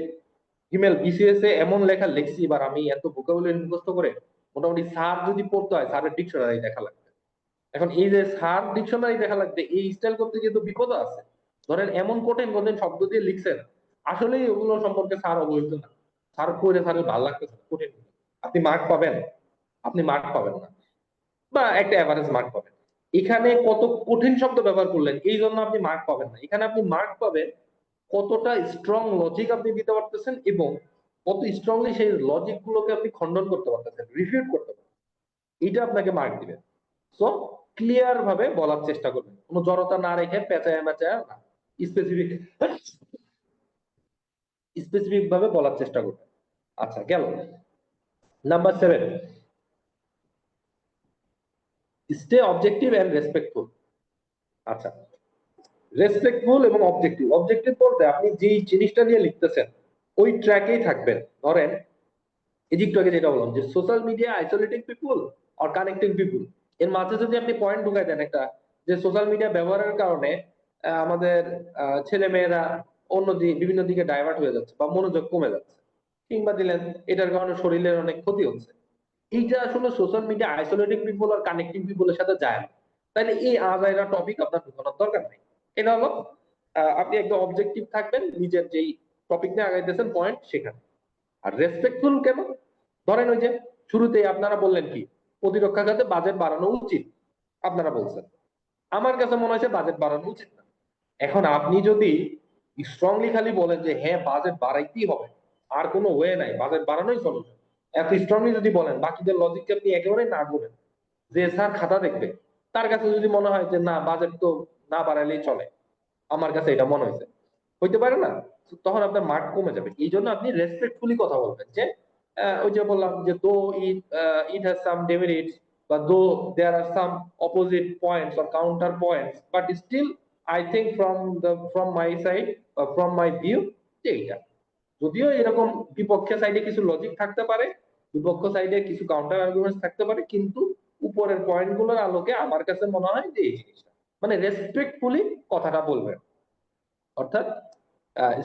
হিমেল বিসিএস এ এমন লেখা লিখছি, এবার আমি এত ভোকাবুলারি মুখস্থ করে মোটামুটি স্যার যদি পড়তে হয় স্যারের ডিকশনারি দেখা লাগবে। এখন এই যে স্যার ডিকশনারি দেখা লাগবে, এই স্টাইল করতে গিয়ে তো বিপদ আছে। ধরেন এমন কঠিন কঠিন শব্দ দিয়ে লিখছেন, আসলেই ওগুলো সম্পর্কে স্যার অবহিত না, স্যার পড়ে স্যারের ভালো লাগতেছে না, কঠিন, আপনি মার্ক পাবেন? আপনি মার্ক পাবেন না, বা একটা অ্যাভারেজ মার্ক পাবেন। এখানে কত কঠিন শব্দ ব্যবহার করলেন, এই জন্য আপনি মার্ক পাবেন না। এখানে আপনি মার্ক পাবেন কতটা স্ট্রং লজিক আপনি দিতে পারতেছেন এবং কত স্ট্রংলি সেই লজিক গুলোকে আপনি খণ্ডন করতে পারতেছেন, রিফিউট করতে পারতেছেন। এটা আপনাকে মার্ক দিবে। সো ক্লিয়ার ভাবে বলার চেষ্টা করবেন, কোনো জড়তা না রেখে পেঁচায় মেঁচায় না, স্পেসিফিক স্পেসিফিক ভাবে বলার চেষ্টা করবেন। আচ্ছা, গেল। Number 7, stay objective and respectful. আচ্ছা, রেসপেক্টফুল এবং অবজেক্টিভ। অবজেক্টিভ বলতে আপনি যেই জিনিসটা নিয়ে লিখতেছেন ওই ট্র্যাকেই থাকবেন। ধরেন এই একটু আগে যেটা বললাম যে সোশ্যাল মিডিয়া আইসোলেটিং পিপুল আর কানেক্টিং পিপুল, এর মাঝে যদি আপনি পয়েন্ট ঢুকাই দেন একটা, যে সোশ্যাল মিডিয়া ব্যবহারের কারণে আমাদের ছেলে মেয়েরা বিভিন্ন দিকে ডাইভার্ট হয়ে যাচ্ছে বা মনোযোগ কমে যাচ্ছে, কিংবা দিলেন এটার কারণে শরীরের অনেক ক্ষতি হচ্ছে, এইটা আসলে সোশ্যাল মিডিয়া আইসোলেটিং পিপুল আর কানেক্টিং পিপুলের সাথে যায় না। তাহলে এই আজাইরা টপিক আপনার ঢুকানোর দরকার নেই। এটা হলো আপনি একদম অবজেক্টিভ থাকবেন নিজের যেই টপিক নিয়ে আগাইতেছেন পয়েন্ট সেখানে। আর রেসপেক্টফুল কেন? ধরেন ওই যে শুরুতেই আপনারা বললেন কি প্রতিরক্ষা খাতে বাজেট বাড়ানো উচিত, আপনারা বলছেন, আমার কাছে মনে হয়েছে বাজেট বাড়ানো উচিত না। এখন আপনি যদি স্ট্রংলি খালি বলেন যে হ্যাঁ বাজেট বাড়াইতেই হবে, আর কোনো ওয়ে নাই, বাজেট বাড়ানোই সলিউশন, এত স্ট্রংলি যদি বলেন, বাকিদের লজিককে আপনি একেবারে না বলেন, যে স্যার খাতা দেখবে, তার কাছে যদি মনে হয় যে না বাজেট তো না বাড়াইলেই চলে, আমার কাছে এটা মনে হয়েছে, হইতে পারে না, তখন আপনার মার্ক কমে যাবে। এই জন্য আপনি রেসপেক্টফুলি কথা বলবেন যে ওই যে বললাম যে দো ইট হ্যাজ সাম ডেমেরিটস, বা though there are some opposite points or counter points, but still I think from my side, from my view, যে এইটা যদিও এরকম বিপক্ষে সাইডে কিছু লজিক থাকতে পারে, বিপক্ষ সাইডে কিছু কাউন্টার আর্গুমেন্টস থাকতে পারে, কিন্তু উপরের পয়েন্ট গুলোর আলোকে আমার কাছে মনে হয় যে এই জিনিসটা, মানে রেসপেক্টফুলি কথাটা বলবেন, অর্থাৎ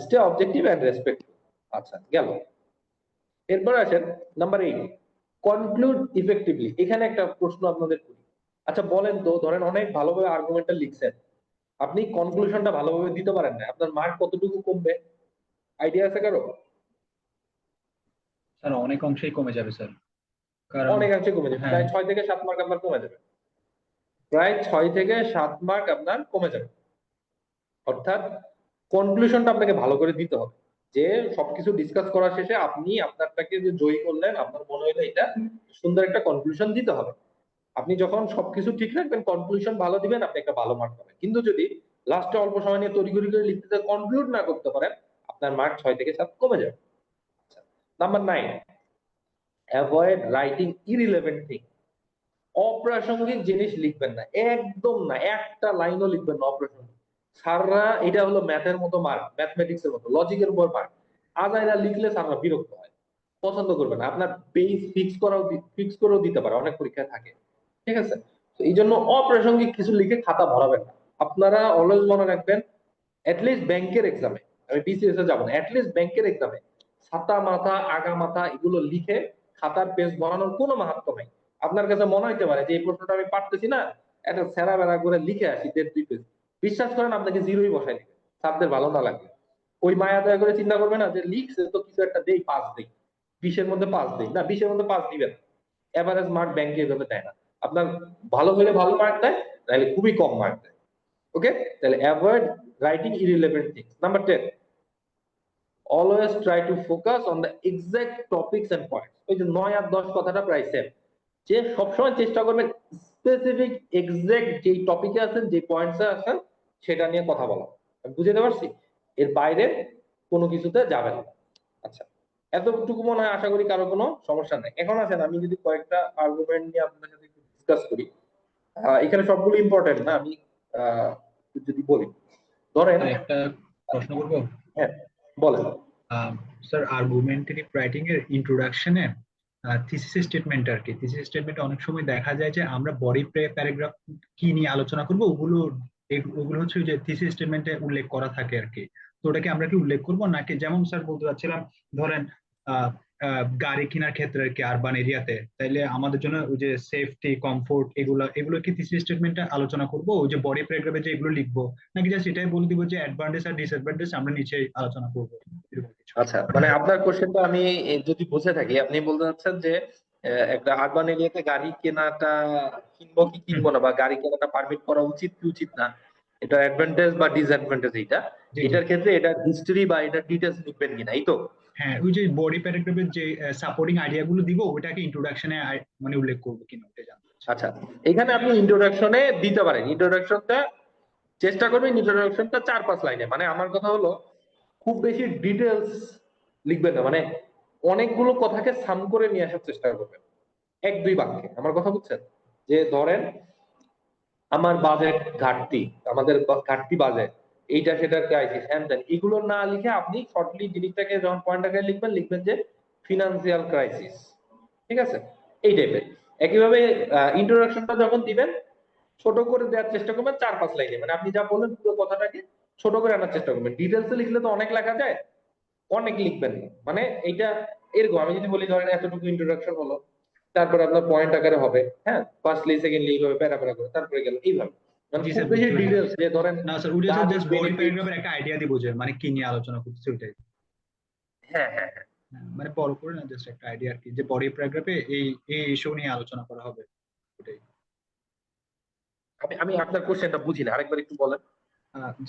স্টে অবজেক্টিভ এন্ড রেসপেক্টফুল। আচ্ছা, গেল। এরপর আসেন নাম্বার 8, কনক্লুড ইফেক্টিভলি। এখানে একটা প্রশ্ন আপনাদের করি। আচ্ছা বলেন তো, ধরেন অনেক ভালোভাবে আর্গুমেন্টটা লিখছেন, আপনি কনক্লুশনটা ভালোভাবে দিতে পারেন না, আপনার মার্ক কতটুকু কমবে? আইডিয়া আছে কারো? স্যার অনেক অংশেই কমে যাবে স্যার, কারণ অনেকাংশে কমে যাবে, হ্যাঁ প্রায় 6 থেকে 7 মার্ক আপনার কমে যাবে, প্রায় 6 থেকে 7 মার্ক আপনার কমে যাবে। অর্থাৎ কনক্লুশনটা আপনাকে ভালো করে দিতে হবে, যে সবকিছু ডিসকাস করা শেষে আপনি আপনারটাকে যে জয়ী করলেন, আপনার মনে হলো এটা সুন্দর একটা কনক্লুশন দিতে হবে। আপনি যখন সবকিছু ঠিক রাখবেন, কনক্লুশন ভালো দিবেন, আপনি একটা ভালো মার্ক পাবেন। কিন্তু যদি লাস্টে অল্প সময় নিয়ে তড়িঘড়ি করে লিখতে কনক্লুড না করতে পারেন, আপনার মার্ক 6 থেকে 7 কমে যাবে। আচ্ছা, number 9, avoid writing irrelevant thing. অপ্রাসঙ্গিক জিনিস লিখবেন না, একদম না, একটা লাইনও লিখবেন না অপ্রাসঙ্গিক। স্যাররা এটা হলো ম্যাথের মতো মার্ক, ম্যাথমেটিক্স এর মতো লজিকের উপর মার্ক। আজাইরা লিখলে স্যাররা বিরক্ত হয়, পছন্দ করবে না। আপনার বেস ফিক্স করেও দিতে পারে, অনেক পরীক্ষায় থাকে, ঠিক আছে? তো এই জন্য অপ্রাসঙ্গিক কিছু লিখে খাতা ভরাবেন না। আপনারা অলওয়েজ মনে রাখবেন, অ্যাটলিস্ট ব্যাংকের এক্সামে, আমি বিসিএস এ যাবো না, অ্যাটলিস্ট ব্যাংকের এক্সামে ছাতা মাথা আগা মাথা এগুলো লিখে খাতার পেজ বানানোর কোনো মাহাত্ম নাই। আপনার কাছে মনে হইতে পারে যে এই প্রশ্নটা আমি পারতেছি না, একটা সেরা বেড়া করে লিখে আসি 1.5-2 পেজ, বিশ্বাস করেন আপনাকে জিরোই বসাই দিবে, ছাত্রদের ভালো না লাগে। ওই মায়া দয়া করে চিন্তা করবে না যে লিখছে তো কিছু একটা দেই, পাস দেই, 20-এর মধ্যে পাস দেই না, 20-এর মধ্যে পাস দিবেন। এভারেজ মার্ক ব্যাংকে এভাবে দেয় না। আপনার ভালো হলে ভালো মার্ক দেয়, তাহলে খুবই কম মার্ক দেয়। ওকে, তাহলে avoid writing irrelevant things. Number 10, always try to focus on the exact topics and points. ওই যে 9 আর 10 কথাটা প্রায় সেম, যে সবসময় চেষ্টা করবেন স্পেসিফিক এক্সাক্ট যেই টপিকে আছেন, যে পয়েন্টসে আছেন সেটা নিয়ে কথা বলা। আমি বুঝতে পারছি, এর বাইরে কোনো কিছুতে যাবেন না। আচ্ছা, এতটুকু মনে হয়, আশা করি কারো কোনো সমস্যা নেই। এখন আছেন আমি যদি কয়েকটা আর্গুমেন্ট নিয়ে আপনাদের সাথে একটু ডিসকাস করি। এখানে সবগুলো ইম্পর্টেন্ট না, আমি যদি বলি, ধরেন, স্যার একটা প্রশ্ন করবো। হ্যাঁ বলেন। স্যার আর্গুমেন্টেটিভ রাইটিং এর ইন্ট্রোডাকশনে থিসিস স্টেটমেন্ট আর কি, থিসিস স্টেটমেন্ট অনেক সময় দেখা যায় যে আমরা বডি প্যারাগ্রাফ কি নিয়ে আলোচনা করব ওগুলো হচ্ছে যে থিসিস স্টেটমেন্টে উল্লেখ করা থাকে আর কি। তো ওটাকে আমরা কি উল্লেখ করব নাকি, যেমন স্যার বলতে চাচ্ছিলাম ধরেন আহ গাড়ি কেনার ক্ষেত্রে আর কি আরবান এরিয়াতে, তাইলে আমাদের জন্য ওই যে সেফটি কমফোর্ট এগুলো কি থিসিস স্টেটমেন্টে আলোচনা করব, ওই যে বডি প্যারাগ্রাফে যে এগুলো লিখবো, নাকি জাস্ট এটাই বলে দিব যে অ্যাডভান্টেজ আর ডিসঅ্যাডভান্টেজ আমরা নিচে আলোচনা করবো, এরকম কিছু? আচ্ছা, মানে আপনার কোশ্চেনটা আমি যদি বুঝে থাকি, আপনি বলতে চাচ্ছেন যে একটা আরবান এরিয়াতে গাড়ি কেনাটা কিনবো কি কিনবো না, বা গাড়ি কেনাটা পারমিট করা উচিত কি উচিত না, এটা অ্যাডভান্টেজ বা ডিসঅ্যাডভান্টেজ, জি জি। এটার ক্ষেত্রে এটা হিস্টরি বা এটা ডিটেলস লিখবেন কিনা, এই তো? হ্যাঁ, ওই যে বডি প্যারাগ্রাফের যে সাপোর্টিং আইডিয়া গুলো দিব ওটাকে ইন্ট্রোডাকশনে মানে উল্লেখ করবো কিনা ওটা জানতে চাচ্ছি। আচ্ছা, এখানে আপনি ইন্ট্রোডাকশনে দিতে পারেন, ইন্ট্রোডাকশনটা চেষ্টা করবেন, ইন্ট্রোডাকশনটা 4-5 লাইনে। মানে আমার কথা হলো, খুব বেশি ডিটেলস লিখবেন না, মানে অনেকগুলো কথাকে সাম করে নিয়ে আসার চেষ্টা করবেন 1-2 বাক্যে। আমার কথা বুঝছেন? যে ধরেন, আমার বাজেট ঘাটতি, আমাদের ঘাটতি বাজেট, এইটা সেটার ক্রাইসিস, হ্যান ত্যান, এগুলো না লিখে আপনি শর্টলি জিনিসটাকে যখন পয়েন্ট আকারে লিখবেন যে ফিনান্সিয়াল ক্রাইসিস, ঠিক আছে, এই টাইপের। একইভাবে ইন্ট্রোডাকশনটা যখন দিবেন, ছোট করে দেওয়ার চেষ্টা করবেন 4-5 লাইনে। মানে আপনি যা বললেন পুরো কথাটাকে ছোট করে আনার চেষ্টা করবেন। ডিটেলসে লিখলে তো অনেক লেখা যায়, অনেক লিখবেন না। মানে এইটা এরকম, আমি যদি বলি ধরেন এতটুকু ইন্ট্রোডাকশন হলো, তারপরে আপনার পয়েন্ট আকারে হবে, হ্যাঁ, ফার্স্টলি সেকেন্ডলি এইভাবে প্যারা প্যারা করে তারপরে গেল, এইভাবে। মানে জি খুব স্যার, বেশি বুঝতে পেরেছি। ডিটেলস যে ধরেন না স্যার, ওটা স্যার গাড়ি জাস্ট বডি বেনিফিট, প্যারাগ্রাফের একটা আইডিয়া দিব যে মানে কি নিয়ে আলোচনা করতেছে ওইটাই। হ্যাঁ হ্যাঁ হ্যাঁ। হ্যাঁ, মানে বড় করে না, জাস্ট একটা আইডিয়া আর কি, যে বডি প্যারাগ্রাফে এই এই ইস্যু নিয়ে আলোচনা করা হবে ওটাই। আমি আমি আপনার কোশ্চেনটা বুঝি না, আরেকবার একটু বলেন।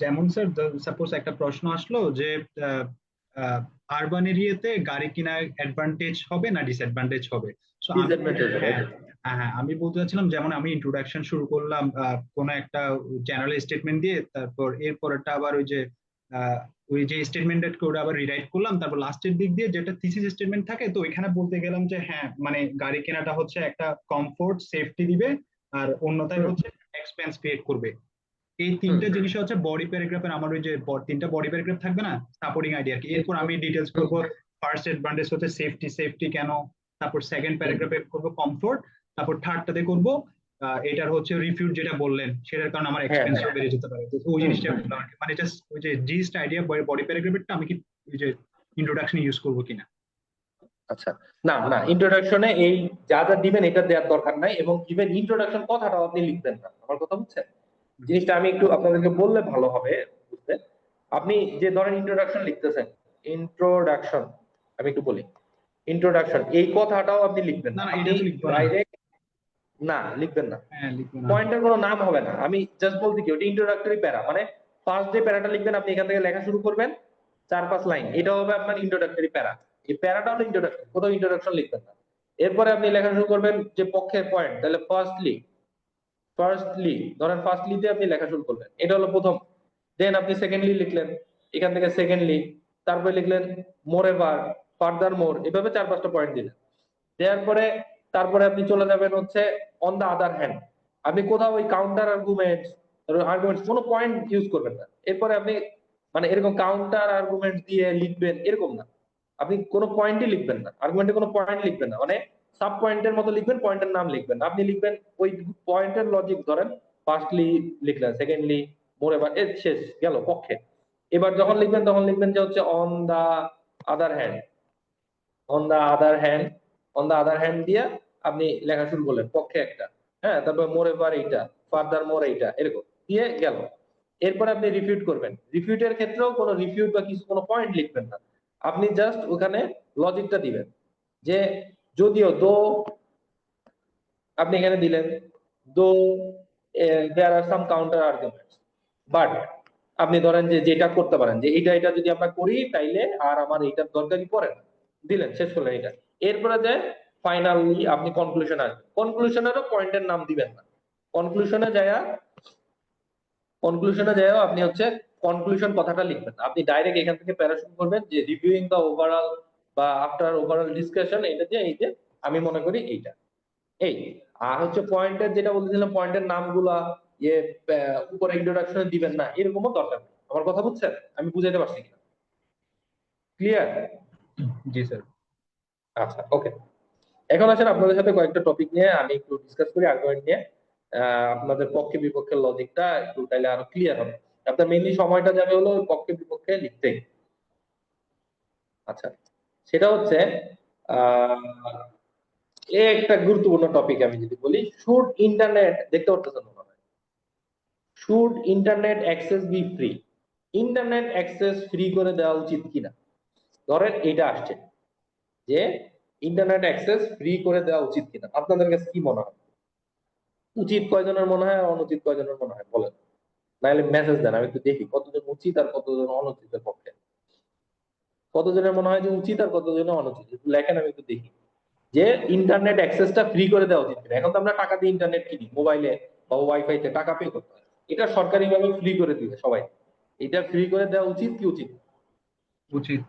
যেমন স্যার সাপোজ একটা প্রশ্ন আসলো যে আরবান এরিয়াতে গাড়ি কেনার অ্যাডভান্টেজ হবে না ডিসঅ্যাডভান্টেজ হবে। সো আমি, ডিসঅ্যাডভান্টেজ হবে, হ্যাঁ okay. হ্যাঁ, আমি বলতে চাচ্ছিলাম যেমন আমি ইন্ট্রোডাকশন শুরু করলাম কোন একটা জেনারেল স্টেটমেন্ট দিয়ে, তারপর এরপরটা আবার ওই যে স্টেটমেন্টটাকে ওটা আবার রিরাইট করলাম, তারপর লাস্টের দিক দিয়ে যেটা থিসিস স্টেটমেন্ট থাকে, তো এখানে বলতে গেলাম যে হ্যাঁ মানে গাড়ি কেনাটা হচ্ছে একটা কমফোর্ট সেফটি দিবে, আর অন্যথায় হুম, হচ্ছে এক্সপেন্স ক্রিয়েট করবে। এই হুম, তিনটা হুম, জিনিস হচ্ছে বডি প্যারাগ্রাফের, আমার ওই যে তিনটা বডি প্যারাগ্রাফ থাকবে না সাপোর্টিং আইডিয়া কি, এরপর আমি ডিটেলস হুম, করব। ফার্স্ট অ্যাডভান্টেজ হচ্ছে সেফটি, সেফটি কেন, তারপর সেকেন্ড হুম, প্যারাগ্রাফে করব কমফোর্ট, তারপর থার্ডটাতে করব এটার হচ্ছে রিফিউট যেটা বললেন সেটার কারণে আমার হ্যাঁ এক্সপেন্সও হ্যাঁ, বেড়ে যেতে পারে, তো ওই হুম, জিনিসটা হুম। বললাম আর কি। মানে জাস্ট ওই যে জিস্ট আইডিয়া বডি প্যারাগ্রাফেরটা আমি কি ওই যে ইন্ট্রোডাকশন ইউজ করবো কিনা। আচ্ছা, না না, ইন্ট্রোডাকশনে এই যা যা দিবেন এটা দেওয়ার দরকার নাই, এবং ইভেন ইন্ট্রোডাকশন কথাটাও আপনি লিখবেন না। আমার কথা বুঝছেন? জিনিসটা আমি একটু আপনাদেরকে বললে ভালো হবে বুঝতে। আপনি যে ধরেন ইন্ট্রোডাকশন লিখতেছেন, ইন্ট্রোডাকশন, আমি একটু বলি, ইন্ট্রোডাকশন এই কথাটাও আপনি লিখবেন না না, না, আপনি এটা তো লিখবো না। ডাইরেক্ট, না লিখবেন না, হ্যাঁ, লিখবো না। পয়েন্টের কোনো নাম হবে না। আমি জাস্ট বলতে কি, ওটা ইন্ট্রোডাক্টরি প্যারা, মানে ফার্স্ট যে প্যারাটা লিখবেন আপনি এখান থেকে লেখা শুরু করবেন 4-5 লাইন, এটা হবে আপনার ইন্ট্রোডাক্টরি প্যারা। এই প্যারাটা হলো ইন্ট্রোডাকশন, কোথাও ইন্ট্রোডাকশন লিখবেন না। এরপরে আপনি লেখা শুরু করবেন যে পক্ষের পয়েন্ট, তাহলে ফার্স্টলি ধরেন ফার্স্টলি দিয়ে আপনি লেখা শুরু করলেন, এটা হলো প্রথম। দেন আপনি সেকেন্ডলি লিখলেন, এখান থেকে সেকেন্ডলি, তারপরে লিখলেন মোর এভার, ফার্দার মোর, এভাবে 4-5টা পয়েন্ট দিলেন। দেওয়ার পরে তারপরে আপনি চলে যাবেন হচ্ছে অন দা আদার হ্যান্ড আপনি কোথাও ওই কাউন্টার আর্গুমেন্টস কোনো পয়েন্ট ইউজ করবেন না। এরপরে আপনি মানে এরকম কাউন্টার আর্গুমেন্ট দিয়ে লিখবেন এরকম না, আপনি কোনো পয়েন্টই লিখবেন না, আর্গুমেন্টে কোনো পয়েন্ট লিখবেন না, মানে সাব পয়েন্টের মতো লিখবেন, পয়েন্টের নাম লিখবেন না। আপনি লিখবেন ওই পয়েন্টের লজিক ধরেন ফার্স্টলি লিখলেন, সেকেন্ডলি মোর, এবার এর শেষ গেল পক্ষে। এবার যখন লিখবেন তখন লিখবেন যে হচ্ছে on the other hand, on the other hand, on the other hand দিয়ে আপনি লেখা শুরু করলেন পক্ষে একটা, হ্যাঁ, তারপর মোর এবার এইটা, ফার্দার মোর এইটা, এরকম দিয়ে গেল। এরপর আপনি রিফিউট করবেন, রিফিউটের ক্ষেত্রেও কোনো রিফিউট বা কিছু কোনো পয়েন্ট লিখবেন না, আপনি জাস্ট ওখানে লজিকটা দিবেন যে যদিও দো, আপনি এখানে দিলেন দো there are some counter arguments, but আপনি ধরেন যে যেটা করতে পারেন যে এটা এটা যদি আমরা করি তাইলে আর আমার এইটার দরকারই পড়ে না, দিলেন, শেষ করলেন এটা। এরপরে যে ফাইনালি আপনি কনক্লুশন আসবেন, কনক্লুশনেরও পয়েন্টের নাম দিবেন না, কনক্লুশনে যায়া কনক্লুশনে যাও আপনি হচ্ছে কনক্লুশন কথাটা লিখবেন না, আপনি ডাইরেক্ট এখান থেকে প্যারা শুরু করবেন যে রিভিউইং দা ওভারঅল বা আফটার ওভারঅল ডিসকাশন, এটা যে এই যে আমি মনে করি এইটা এই। আর হচ্ছে পয়েন্টের যেটা বলতেছিলাম পয়েন্টের নামগুলা ইয়ে উপরে ইন্ট্রোডাকশনে দিবেন না, এরকমও দরকার নেই। আমার কথা বুঝছেন? আমি বুঝাইতে পারছি কিনা? ক্লিয়ার? জি স্যার। আচ্ছা, ওকে। এখন আসেন আপনাদের সাথে কয়েকটা টপিক নিয়ে আমি একটু ডিসকাস করি, আর্গুমেন্ট নিয়ে। আপনাদের পক্ষে বিপক্ষের লজিকটা একটু তাইলে আরো ক্লিয়ার হবে। আপনার মেইনলি সময়টা যাবে হলো ওই পক্ষে বিপক্ষে লিখতে। আচ্ছা, সেটা হচ্ছে একটা গুরুত্বপূর্ণ টপিক আমি যদি বলি, শুড ইন্টারনেট, দেখতে পারতেছেন মনে হয়, should internet access be free, internet access free করে দেওয়া উচিত কিনা। ধরেন এটা আসছে যে ইন্টারনেট অ্যাক্সেস ফ্রি করে দেওয়া উচিত কিনা, আপনাদের কাছে কি মনে হয়? উচিত কয়জনের মনে হয় আর অনুচিত কয়জনের মনে হয় বলেন, নাহলে মেসেজ দেন, আমি একটু দেখি কতজন উচিত আর কতজন অনুচিতের পক্ষে। কতজনের মনে হয় যে উচিত আর কতজনের অনুচিত, একটু লেখেন, আমি একটু দেখি যে ইন্টারনেট অ্যাক্সেসটা ফ্রি করে দেওয়া উচিত কিনা। এখন তো আমরা টাকা দিয়ে ইন্টারনেট কিনি, মোবাইলে বা ওয়াইফাইতে টাকা পে করতে হয়, এটা সরকারি ভাবে ফ্রি করে দিবে সবাই, এটা ফ্রি করে দেওয়া উচিত কি উচিত? উচিত।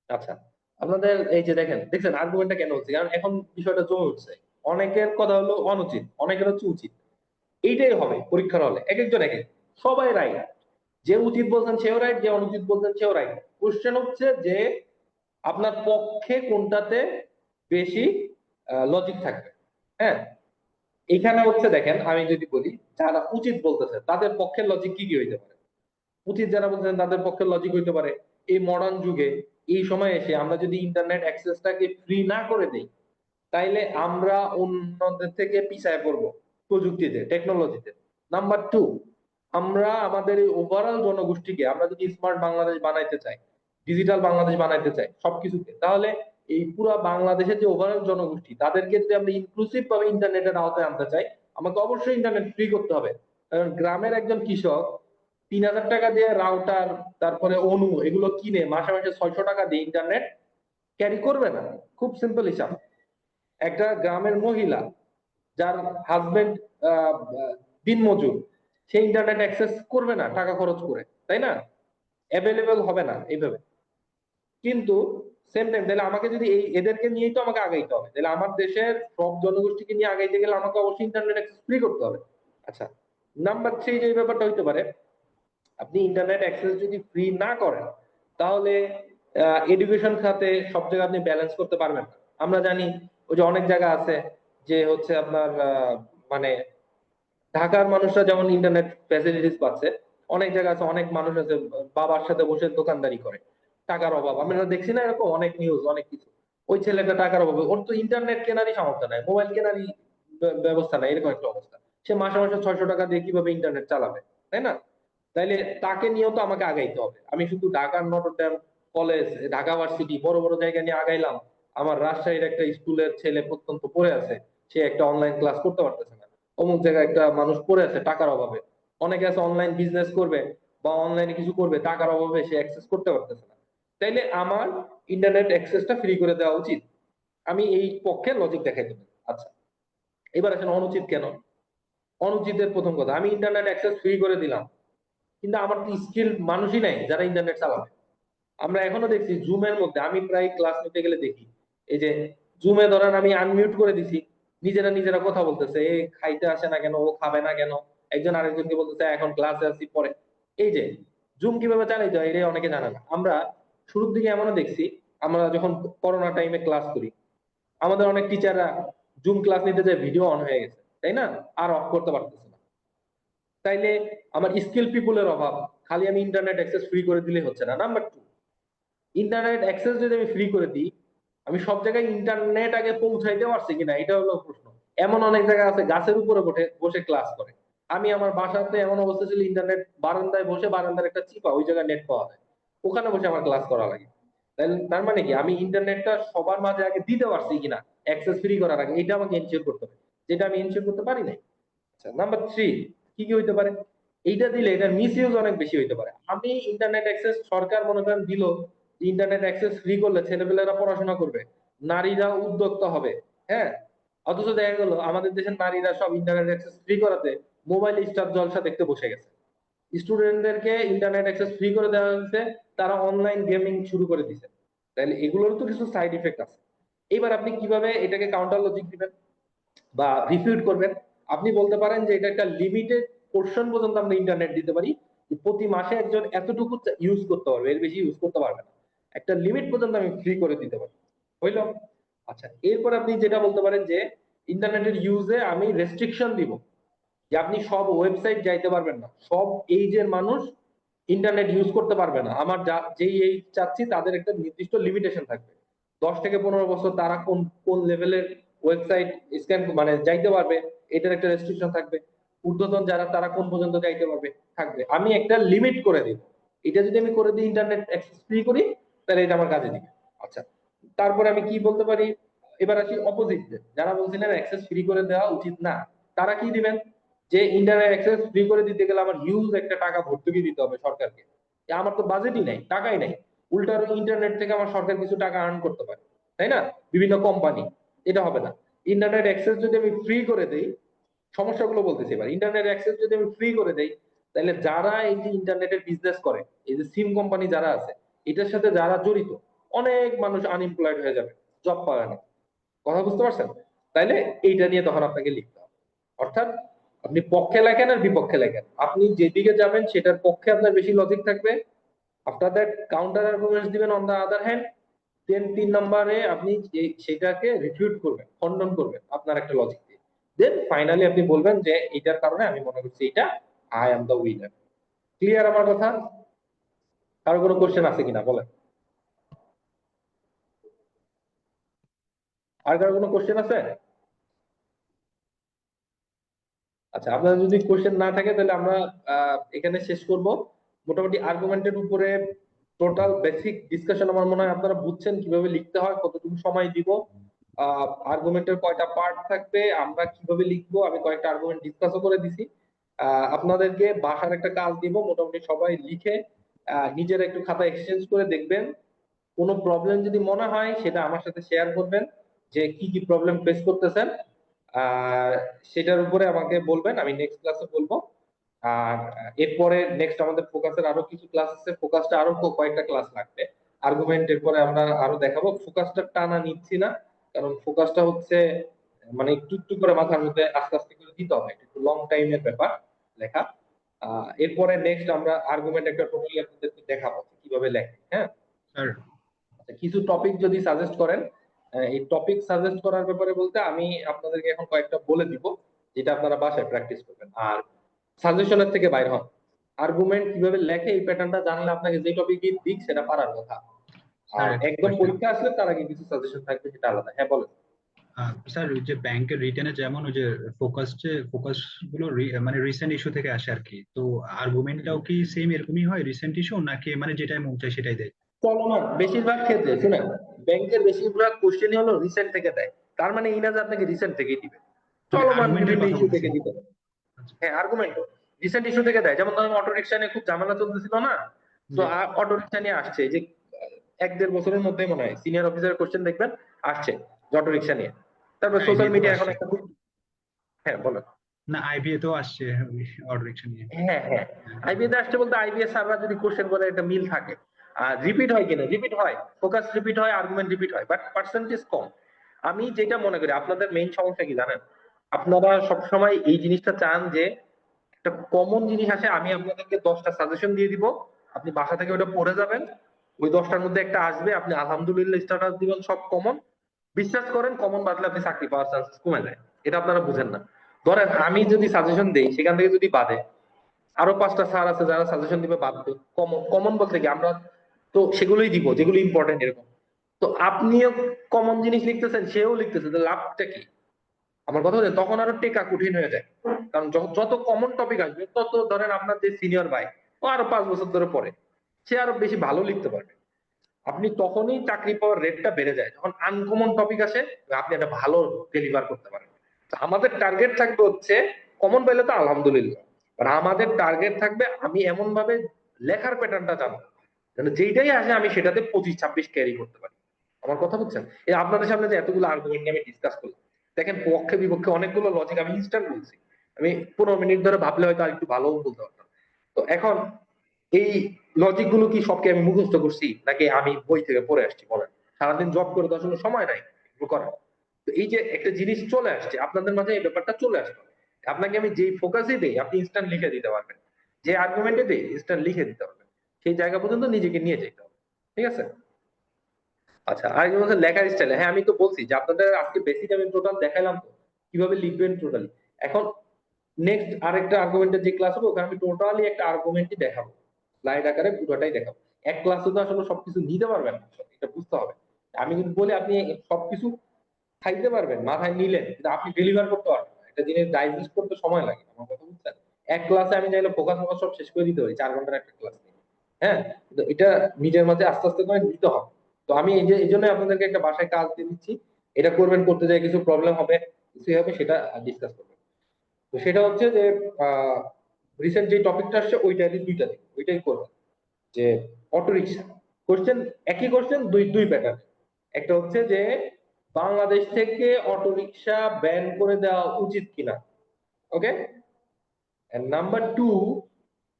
আচ্ছা, আপনাদের এই যে দেখছেন আর্গুমেন্টটা কেন হচ্ছে, কারণ এখন বিষয়টা জমে উঠছে। অনেকের কথা হলো অনুচিত, অনেকের হচ্ছে উচিত। এইটাই হবে পরীক্ষার হলে, এক একজন এক এক, সবাই রাইট, যে উচিত বলছেন সেও রাইট, যে অনুচিত বলছেন সেও রাইট। কোশ্চেন হচ্ছে যে আপনার পক্ষে কোনটাতে বেশি লজিক থাকবে। হ্যাঁ, এখানে হচ্ছে দেখেন আমি যদি বলি যারা উচিত বলতেছে তাদের পক্ষের লজিক কি কি হইতে পারে। উচিত যারা বলছেন তাদের পক্ষের লজিক হইতে পারে এই মডার্ন যুগে এই সময় এসে আমরা যদি ইন্টারনেট অ্যাক্সেসটাকে ফ্রি না করে দেই তাইলে আমরা অন্যদের থেকে পিছায় পড়বো প্রযুক্তিতে, টেকনোলজিতে। নাম্বার টু, আমরা আমাদের এই ওভারঅল জনগোষ্ঠীকে আমরা যদি স্মার্ট বাংলাদেশ বানাইতে চাই, ডিজিটাল বাংলাদেশ বানাইতে চাই সবকিছুতে, তাহলে এই পুরো বাংলাদেশের যে ওভারঅল জনগোষ্ঠী তাদেরকে যদি আমরা ইনক্লুসিভ ভাবে ইন্টারনেটের আওতায় আনতে চাই, আমাকে অবশ্যই ইন্টারনেট ফ্রি করতে হবে। কারণ গ্রামের একজন কৃষক 3,000 টাকা দিয়ে রাউটার, তারপরে অনু, এগুলো কিনে মাসে মাসে 600 টাকা দিয়ে ইন্টারনেট ক্যারি করবে না। খুব সিম্পল হিসাব। একটা গ্রামের মহিলা যার হাজবেন্ড দিনমজুর, সে ইন্টারনেট অ্যাক্সেস করবে না টাকা খরচ করে, তাই না? অ্যাভেলেবেল হবে না এইভাবে। কিন্তু সেম টাইম তাহলে আমাকে যদি এই এদেরকে নিয়েই তো আমাকে আগাইতে হবে, তাহলে আমার দেশের সব জনগোষ্ঠীকে নিয়ে আগাইতে গেলে আমাকে অবশ্যই ইন্টারনেট অ্যাক্সেস ফ্রি করতে হবে। আচ্ছা, নাম্বার থ্রি যে ব্যাপারটা হইতে পারে, আপনি ইন্টারনেট অ্যাক্সেস যদি ফ্রি না করেন তাহলে এডুকেশন খাতে সব জায়গায় আপনি ব্যালেন্স করতে পারবেন না। আমরা জানি ওই যে অনেক জায়গা আছে যে হচ্ছে আপনার মানে ঢাকার মানুষরা যেমন ইন্টারনেট ফ্যাসিলিটিস পাচ্ছে, অনেক জায়গা আছে অনেক মানুষ আছে বাবার সাথে বসে দোকানদারি করে, টাকার অভাব। আমরা দেখছি না এরকম অনেক নিউজ, অনেক কিছু। ওই ছেলেটা টাকার অভাবে, ওর তো ইন্টারনেট কেনারই সামর্থ্য নাই, মোবাইল কেনারই ব্যবস্থা নাই, এরকম একটা অবস্থা। সে মাসে মাসে 600 টাকা দিয়ে কিভাবে ইন্টারনেট চালাবে, তাই না? তাইলে তাকে নিয়েও তো আমাকে আগাইতে হবে। আমি শুধু ঢাকার নটরডেম কলেজ, ঢাকা ভার্সিটি, বড় বড় জায়গা নিয়ে আগাইলাম, আমার রাজশাহীর একটা স্কুলের ছেলে প্রত্যন্ত পড়ে আছে, সে একটা অনলাইন ক্লাস করতে পারতেছে না। অমুক জায়গায় একটা মানুষ পড়ে আছে টাকার অভাবে, অনেকে আছে অনলাইন বিজনেস করবে বা অনলাইনে কিছু করবে, টাকার অভাবে সে অ্যাক্সেস করতে পারতেছে না। তাইলে আমার ইন্টারনেট অ্যাক্সেসটা ফ্রি করে দেওয়া উচিত। আমি এই পক্ষে লজিক দেখাই দেবেন। আচ্ছা, এবার আসেন অনুচিত কেন? অনুচিতের প্রথম কথা, আমি ইন্টারনেট অ্যাক্সেস ফ্রি করে দিলাম, কিন্তু আমার তো স্কিল মানুষই নাই যারা ইন্টারনেট চালাবে। আমরা এখনো দেখছি জুমের মধ্যে, আমি প্রায় ক্লাস নিতে গেলে দেখি এই যে জুমে ধরেন আমি আনমিউট করে দিছি, নিজেরা নিজেরা কথা বলতেছে, এ খাইতে আসে না কেন, ও খাবে না কেন, একজন আরেকজনকে বলতেছে এখন ক্লাসে আসি পরে। এই যে জুম কিভাবে চালাইতে হয় এটা অনেকে জানে না। আমরা শুরুর দিকে এমনও দেখছি, আমরা যখন করোনা টাইমে ক্লাস করি, আমাদের অনেক টিচাররা জুম ক্লাস নিতে যায় ভিডিও অন হয়ে গেছে, তাই না, আর অফ করতে পারতেছে না। তাইলে আমার স্কিল পিপুলের অভাব, খালি আমি ইন্টারনেট অ্যাক্সেস ফ্রি করে দিলে হচ্ছে না। নাম্বার টু, ইন্টারনেট অ্যাক্সেস যদি আমি ফ্রি করে দিই, আমি সব জায়গায় ইন্টারনেট আগে পৌঁছাইতে পারছি কিনা এটা হলো প্রশ্ন। এমন অনেক জায়গা আছে গাছের উপরে বসে বসে ক্লাস করে। আমি আমার বাসাতে এমন অবস্থা ছিল, ইন্টারনেট বারান্দায় বসে, বারান্দার একটা চিপা ওই জায়গায় নেট পাওয়া যায়, ওখানে বসে আমার ক্লাস করা লাগে। তার মানে কি, আমি ইন্টারনেটটা সবার মাঝে আগে দিতে পারছি কিনা অ্যাক্সেস ফ্রি করার আগে, এটা আমাকে এনশিওর করতে হবে, যেটা আমি এনশিওর করতে পারি নাই। আচ্ছা, নাম্বার থ্রি, কি কি হইতে পারে? এইটা দিলে এটার মিস ইউজ অনেক বেশি হইতে পারে। আমি ইন্টারনেট অ্যাক্সেস, সরকার মনে করেন দিল ইন্টারনেট অ্যাক্সেস ফ্রি করলে ছেলেপেলেরা পড়াশোনা করবে, নারীরা উদ্যোক্তা হবে, হ্যাঁ, অথচ দেখা গেল আমাদের দেশের নারীরা সব ইন্টারনেট অ্যাক্সেস ফ্রি করাতে মোবাইল স্টার জলসা দেখতে বসে গেছে। স্টুডেন্টদেরকে ইন্টারনেট অ্যাক্সেস ফ্রি করে দেওয়া হয়েছে, তারা অনলাইন গেমিং শুরু করে দিছে। তাহলে এগুলোর তো কিছু সাইড ইফেক্ট আছে। এবার আপনি কিভাবে এটাকে কাউন্টার লজিক দিবেন বা রিফিউট করবেন? আপনি বলতে পারেন যে এটা একটা লিমিটেড পোর্শন পর্যন্ত আমরা ইন্টারনেট দিতে পারি, যে প্রতি মাসে একজন এতটুকু ইউজ করতে পারবে, এর বেশি ইউজ করতে পারবে না, একটা লিমিট পর্যন্ত আমি ফ্রি করে দিতে পারি। হইলো? আচ্ছা, এরপর আপনি যেটা বলতে পারেন যে ইন্টারনেটের ইউজে আমি রেস্ট্রিকশন দিব, যে আপনি সব ওয়েবসাইট যাইতে পারবেন না, সব এইজের মানুষ ইন্টারনেট ইউজ করতে পারবে না, আমার যেই এই চাচ্ছি তাদের একটা নির্দিষ্ট লিমিটেশন থাকবে। 10 থেকে 15 বছর তারা কোন কোন লেভেলের ওয়েবসাইট স্ক্যান মানে যাইতে পারবে, এটার একটা রেস্ট্রিকশন থাকবে। ঊর্ধ্বতন যারা তারা কোন পর্যন্ত যাইতে পারবে থাকবে, আমি একটা লিমিট করে দিব। এটা যদি আমি করে দিই, ইন্টারনেট অ্যাক্সেস ফ্রি করি, তাহলে এটা আমার কাজে দিবে। আচ্ছা, তারপরে আমি কি বলতে পারি? এবার আসি অপোজিট, যারা বলছিলেন অ্যাক্সেস ফ্রি করে দেওয়া উচিত না, তারা কি দিবেন? যে ইন্টারনেট অ্যাক্সেস ফ্রি করে দিতে গেলে আমার হিউজ একটা টাকা ভর্তুকি দিতে হবে সরকারকে, আমার তো বাজেটই নাই, টাকাই নাই। উল্টা ইন্টারনেট থেকে আমার সরকার কিছু টাকা আর্ন করতে পারে, তাই না, বিভিন্ন কোম্পানি। এটা হবে না। ইন্টারনেট অ্যাক্সেস যদি আমি ফ্রি করে দেই, সমস্যাগুলো বলতেছি এবার, ইন্টারনেট অ্যাক্সেস যদি আমি ফ্রি করে দেই, তাহলে যারা এই যে ইন্টারনেটের বিজনেস করে, এই যে সিম কোম্পানি যারা আছে, এটার সাথে যারা জড়িত, অনেক মানুষ আনএমপ্লয়েড হয়ে যাবে, জব পাবে না। কথা বুঝতে পারছেন? তাইলে এইটা নিয়ে তখন আপনাকে লিখতে হবে। অর্থাৎ আপনি পক্ষে লেখেন আর বিপক্ষে লেখেন, আপনি যেদিকে যাবেন সেটার পক্ষে আপনার বেশি লজিক থাকবে। আফটার দ্যাট কাউন্টার আর্গুমেন্টস দিবেন অন দা আদার হ্যান্ড। দেন 3 নম্বরে আপনি সেটাকে রিফিউট করবেন, খণ্ডন করবেন আপনার একটা লজিক দিয়ে। দেন ফাইনালি আপনি বলবেন যে এটার কারণে আমি মনে করছি এটা, I am the winner. Clear আমার কথা? কারো কোনো কোশ্চেন আছে কিনা বলেন? আর কারো কোনো কোশ্চেন আছে? আচ্ছা, আপনাদের যদি কোশ্চেন না থাকে তাহলে আমরা এখানে শেষ করব। মোটামুটি আর্গুমেন্টের উপরে টোটাল বেসিক ডিসকাশন আমার মনে হয় আপনারা বুঝছেন, কিভাবে লিখতে হয়, কতটুকু সময় দিব, আর্গুমেন্টের কয়টা পার্ট থাকবে, আমরা কিভাবে লিখবো, আমি কয়েকটা আর্গুমেন্ট ডিসকাসও করে দিছি। আপনাদেরকে বাসার একটা কাজ দিব, মোটামুটি সবাই লিখে নিজের একটু খাতা এক্সচেঞ্জ করে দেখবেন। কোনো প্রবলেম যদি মনে হয় সেটা আমার সাথে শেয়ার করবেন, যে কি কি প্রবলেম ফেস করতেছেন, আর সেটার উপরে আমাকে বলবেন, আমি নেক্সট ক্লাসে বলবো। আর এরপরে নেক্সট আমাদের ফোকাসের আরো কিছু ক্লাস আছে, ফোকাসটা আরো কয়েকটা ক্লাস লাগবে। আর্গুমেন্টের পরে আমরা আরো দেখাবো, ফোকাসটা টানা নিচ্ছি না, কারণ ফোকাসটা হচ্ছে মানে একটু একটু করে মাথার মধ্যে আস্তে আস্তে করে দিতে হবে, একটু লং টাইমের ব্যাপার লেখা। এরপরে নেক্সট আমরা আর্গুমেন্ট একটা টোটালি আপনাদেরকে দেখাবো কিভাবে লেখে। হ্যাঁ, স্যার আচ্ছা, কিছু টপিক যদি সাজেস্ট করেন, এই টপিক সাজেস্ট করার ব্যাপারে বলতে আমি আপনাদেরকে এখন কয়েকটা বলে দিব, যেটা আপনারা বাসায় প্র্যাকটিস করবেন। আর সাজেশনের থেকে বাইরে হন, আর্গুমেন্ট কিভাবে লেখে এই প্যাটার্নটা জানলে আপনাকে যে টপিক দিক সেটা পারার কথা। আর স্যার একটা একদম question। পরীক্ষা আসলে তার আগে কিছু সাজেশন থাকবে, সেটা আলাদা। হ্যাঁ বলেন। স্যার ওই যে ব্যাংকের রিটেনে যেমন ওই যে ফোকাস গুলো মানে রিসেন্ট ইস্যু থেকে আসে আর কি, তো আর্গুমেন্টটাও কি সেম এরকমই হয়, রিসেন্ট ইস্যু নাকি মানে যেটাই মন চায় সেটাই দেয়? চলমান বেশিরভাগ ক্ষেত্রে শুনেন, ব্যাংকের বেশিরভাগ কোশ্চেনই হলো রিসেন্ট থেকে দেয়, তার মানে এই না যে আপনাকে রিসেন্ট থেকেই দিবে, মানে চলমান আর্গুমেন্টের বিভিন্ন কথা ইস্যু বলতেছি। থেকে দিতে পারে। আচ্ছা। হ্যাঁ, আর্গুমেন্ট রিসেন্ট ইস্যু থেকে দেয়, যেমন ধরেন অটো রিক্সা নিয়ে খুব ঝামেলা চলতেছিল না, তো জি। অটো রিক্সা নিয়ে আসছে যে 1-1.5 বছরের মধ্যে মনে হয় সিনিয়র অফিসারের কোশ্চেন দেখবেন আসছে অটো রিক্সা নিয়ে। তারপর হ্যাঁ সোশ্যাল এমনিতেও মিডিয়া এখন আসছে। একটা খুব হ্যাঁ বলেন। না, আইবিএ তো আসছে অটো রিকশা নিয়ে। হ্যাঁ হ্যাঁ, আইবিএস আসছে বলতে আইবিএস স্যাররা যদি কোশ্চেন করে একটা মিল থাকে, আর রিপিট হয় কিনা, রিপিট হয়, ফোকাস রিপিট হয়, আর্গুমেন্ট রিপিট হয়, বাট পার্সেন্টেজ কম। আমি যেটা মনে করি আপনাদের মেইন সমস্যা কি জানেন, আপনারা সবসময় এই জিনিসটা চান যে একটা কমন জিনিস আসে, আমি আপনাদেরকে 10টা সাজেশন দিয়ে দিব, আপনি বাসা থেকে ওটা পড়ে যাবেন, ওই 10টার মধ্যে একটা আসবে, আপনি আলহামদুলিল্লাহ স্ট্যাটাস দিবেন, সব কমন। বিশ্বাস করেন কমন বাদলে আপনি চাকরি পাওয়ার চান্সেস কমে যায়, এটা আপনারা বুঝেন না। ধরেন আমি যদি সাজেশন দেই, সেখান থেকে যদি বাদে আরো 5টা স্যার আছে যারা সাজেশন দিবে বাদবে, কমন কমন বলতে কি আমরা তো সেগুলোই দিব যেগুলো ইম্পর্টেন্ট এরকম। তো আপনিও কমন জিনিস লিখতেছেন, সেও লিখতেছে, তো লাভটা কি? আমার কথা হচ্ছে তখন আরো টেকা কঠিন হয়ে যায়, কারণ যত কমন টপিক আসবে তত ধরেন আপনার যে সিনিয়র ভাই, ও আরো 5 বছর ধরে পড়ে, সে আরো বেশি ভালো লিখতে পারবে। আপনি তখনই চাকরি পাওয়ার রেটটা বেড়ে যায় যখন আনকমন টপিক আসে, আপনি একটা ভালো ডেলিভার করতে পারেন। তো আমাদের টার্গেট থাকবে হচ্ছে, কমন পাইলে তো আলহামদুলিল্লাহ, আর আমাদের টার্গেট থাকবে আমি এমন ভাবে লেখার প্যাটার্নটা জানবো যেন যেইটাই আসে আমি সেটাতে 25-26 ক্যারি করতে পারি। আমার কথা বুঝছেন? এই আপনাদের সামনে যে এতগুলো আর্গুমেন্ট নিয়ে আমি ডিসকাস করলাম, দেখেন পক্ষে বিপক্ষে অনেকগুলো লজিক আমি ইনস্ট্যান্ট বলছি, আমি 15 মিনিট ধরে ভাবলে হয়তো আরেকটু ভালো বলতে পারতাম। তো এখন এই লজিক গুলো কি সবকে আমি মুখস্থ করছি নাকি আমি বই থেকে পড়ে আসছি বলেন? সারাদিন জব করে তো আসলে সময় নাই এগুলো করার। তো এই যে একটা জিনিস চলে আসছে আপনাদের মাঝে, এই ব্যাপারটা চলে আসবে, আপনাকে আমি যেই ফোকাসই দেই আপনি ইনস্ট্যান্ট লিখে দিতে পারবেন, যে আর্গুমেন্টে দেই ইনস্ট্যান্ট লিখে দিতে পারবেন, সেই জায়গা পর্যন্ত নিজেকে নিয়ে যেতে হবে। ঠিক আছে? আচ্ছা, আর যেমন হচ্ছে লেখার স্টাইল, হ্যাঁ আমি তো বলছি যে আপনাদের আজকে বেসিক আমি টোটাল দেখাইলাম তো কিভাবে লিখবেন টোটালি। এখন নেক্সট আরেকটা আর্গুমেন্টের যে ক্লাস হবে ওখানে আমি টোটালি একটা আর্গুমেন্টই দেখাবো, স্লাইড আকারে পুরোটাই দেখাবো। এক ক্লাসে তো আসলে সবকিছু নিতে পারবেন না, এটা বুঝতে হবে। আমি কিন্তু বলি আপনি সবকিছু খাইতে পারবেন, মাথায় নিলেন, কিন্তু আপনি ডেলিভার করতে পারবেন না, একটা জিনিস ডাইজেস্ট করতে সময় লাগে। আমার কথা বুঝছেন? এক ক্লাসে আমি চাইলে ফোকাস ফোকাস সব শেষ করে দিতে পারি 4 ঘন্টার একটা ক্লাস। হ্যাঁ, কিন্তু এটা নিজের মাঝে আস্তে আস্তে করে নিতে হবে। তো আমি এই জন্য আপনাদেরকে একটা বাসায় কাজ দিয়ে দিচ্ছি, এটা করবেন, করতে যায় কিছু প্রবলেম হবে, কিছু হবে, সেটা ডিসকাস করবেন। তো সেটা হচ্ছে যে রিসেন্ট যে টপিকটা আসছে ওইটারই 2টা দিন, ওইটাই করবেন। যে অটো রিক্সা কোশ্চেন, একই কোশ্চেন দুই দুই প্যাটার্ন। একটা হচ্ছে যে বাংলাদেশ থেকে অটো রিক্সা ব্যান করে দেওয়া উচিত কিনা, ওকে। নাম্বার 2,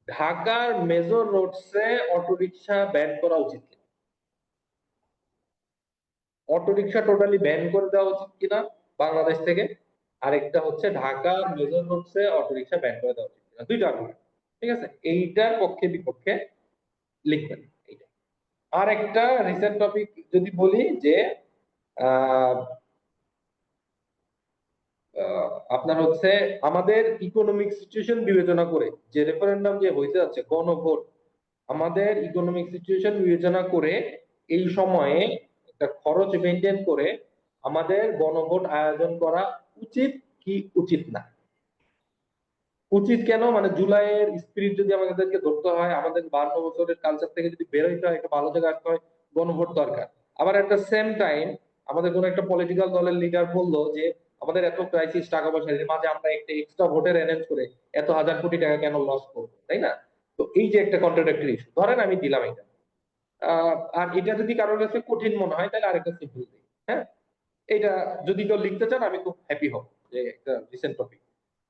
ঢাকার মেজর রোডসে অটো রিক্সা ব্যান করা উচিত কিনা, অটো রিক্সা টোটালি ব্যান করে দেওয়া উচিত কিনা বাংলাদেশ থেকে। আরেকটা হচ্ছে ঢাকার মেজর রোডসে অটো রিক্সা ব্যান করে দেওয়া উচিত কিনা, দুইটা আর্গুমেন্ট। ঠিক আছে, এইটার পক্ষে বিপক্ষে লিখবেন এইটা। আর একটা রিসেন্ট টপিক যদি বলি যে আহ আপনার হচ্ছে আমাদের ইকোনমিক সিচুয়েশন বিবেচনা করে যে রেফারেন্ডাম যে হইতে যাচ্ছে গণভোট, আমাদের ইকোনমিক সিচুয়েশন বিবেচনা করে এই সময়ে একটা খরচ মেনটেন করে আমাদের গণভোট আয়োজন করা উচিত কি উচিত না। উচিত কেন, মানে জুলাইয়ের স্পিরিট যদি আমাদেরকে ধরতে হয়, আমাদের 52 বছরের কালচার থেকে যদি বের হইতে হয়, একটা ভালো জায়গায় আসতে হয়, গণভোট দরকার। আবার এট দ্য সেম টাইম আমাদের কোন একটা পলিটিক্যাল দলের লিডার বললো যে আমাদের এত ক্রাইসিস, টাকা পয়সার মাঝে আমরা একটা এক্সট্রা ভোটের অ্যারেঞ্জ করে এত হাজার কোটি টাকা কেন লস করবো, তাই না? তো এই যে একটা কন্ট্রাডিক্টরি ইস্যু, ধরেন আমি দিলাম এটা, আর এটা যদি কারোর কাছে কঠিন মনে হয় তাহলে আরেকটা সিম্পল দিই। হ্যাঁ, এটা যদি কেউ লিখতে চান আমি খুব হ্যাপি হব, যে একটা রিসেন্ট টপিক।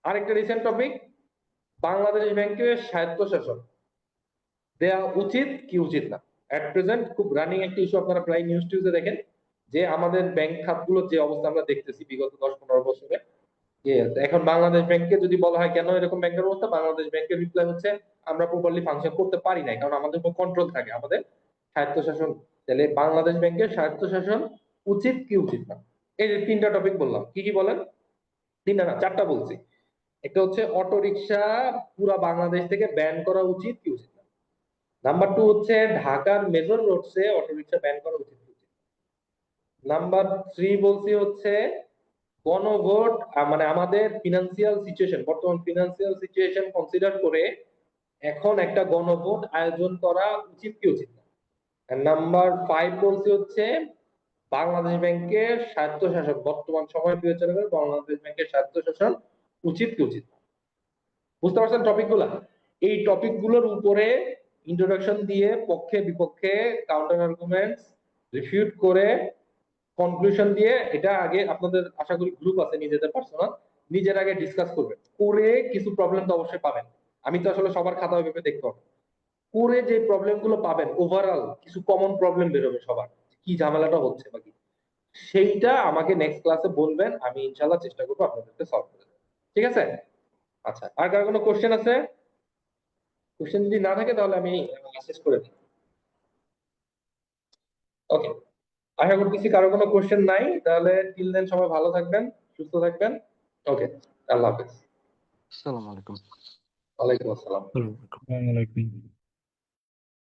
আরেকটা রিসেন্ট টপিক, বাংলাদেশ ব্যাংকের স্বায়ত্তশাসন দেওয়া উচিত কি উচিত না। এট প্রেজেন্ট খুব রানিং একটা ইস্যু, আপনারা প্রায় নিউজ টিউজে দেখেন যে আমাদের ব্যাংক খাতগুলোর যে অবস্থা আমরা দেখতেছি বিগত 10-15 বছরে। এখন বাংলাদেশ ব্যাংকে যদি বলা হয় কেন এরকম ব্যাংকের অবস্থা, বাংলাদেশ ব্যাংকের রিপ্লাই হচ্ছে আমরা প্রপারলি ফাংশন করতে পারি নাই, কারণ আমাদের উপর কন্ট্রোল থাকে, আমাদের স্বায়ত্তশাসন। তাহলে বাংলাদেশ ব্যাংকের স্বায়ত্তশাসন উচিত কি উচিত না। এই যে 3টা টপিক বললাম, কি কি বলেন? 3টা না 4টা বলছি। একটা হচ্ছে অটো রিক্সা পুরা বাংলাদেশ থেকে ব্যান করা উচিত কি উচিত না। নাম্বার 2 হচ্ছে ঢাকার মেজর রোডসে অটো রিক্সা ব্যান করা উচিত কি উচিত না। নাম্বার 3 বলছি হচ্ছে গণভোট, মানে আমাদের ফিনান্সিয়াল সিচুয়েশন, বর্তমান ফিনান্সিয়াল সিচুয়েশন কনসিডার করে এখন একটা গণভোট আয়োজন করা উচিত কি উচিত না। নাম্বার 5 বলছি হচ্ছে বাংলাদেশ ব্যাংকের স্বায়ত্তশাসন, বর্তমান সময় বিবেচনা করে বাংলাদেশ ব্যাংকের স্বায়ত্তশাসন উচিত কি উচিত না। বুঝতে পারছেন টপিকগুলা? এই টপিকগুলোর উপরে ইন্ট্রোডাকশন দিয়ে পক্ষে বিপক্ষে কাউন্টার আর্গুমেন্টস রিফিউট করে কনক্লুশন দিয়ে, এটা আগে আপনাদের আশা করি গ্রুপ আছে নিজেদের পার্সোনাল, নিজের আগে ডিসকাস করবেন, করে কিছু প্রবলেম তো অবশ্যই পাবেন। আমি তো আসলে সবার খাতা ওইভাবে দেখতে পাবো, করে যে প্রবলেম গুলো পাবেন ওভারঅল কিছু কমন প্রবলেম বেরোবে সবার, কি ঝামেলাটা হচ্ছে বা কি, সেইটা আমাকে নেক্সট ক্লাসে বলবেন, আমি ইনশাল্লাহ চেষ্টা করবো আপনাদেরকে সলভ করে দেবো। ঠিক আছে? আচ্ছা, আর কার কোনো কোশ্চেন আছে? কোশ্চেন যদি না থাকে তাহলে আমি শেষ করে দিই। ওকে, আশা করতেছি কারো কোনো কোশ্চেন নাই, তাহলে টিল দেন সবাই ভালো থাকবেন, সুস্থ থাকবেন। ওকে, আল্লাহ হাফেজ। আসসালামু আলাইকুম। ওয়ালাইকুম আসসালাম। হুম। আসসালামু আলাইকুম।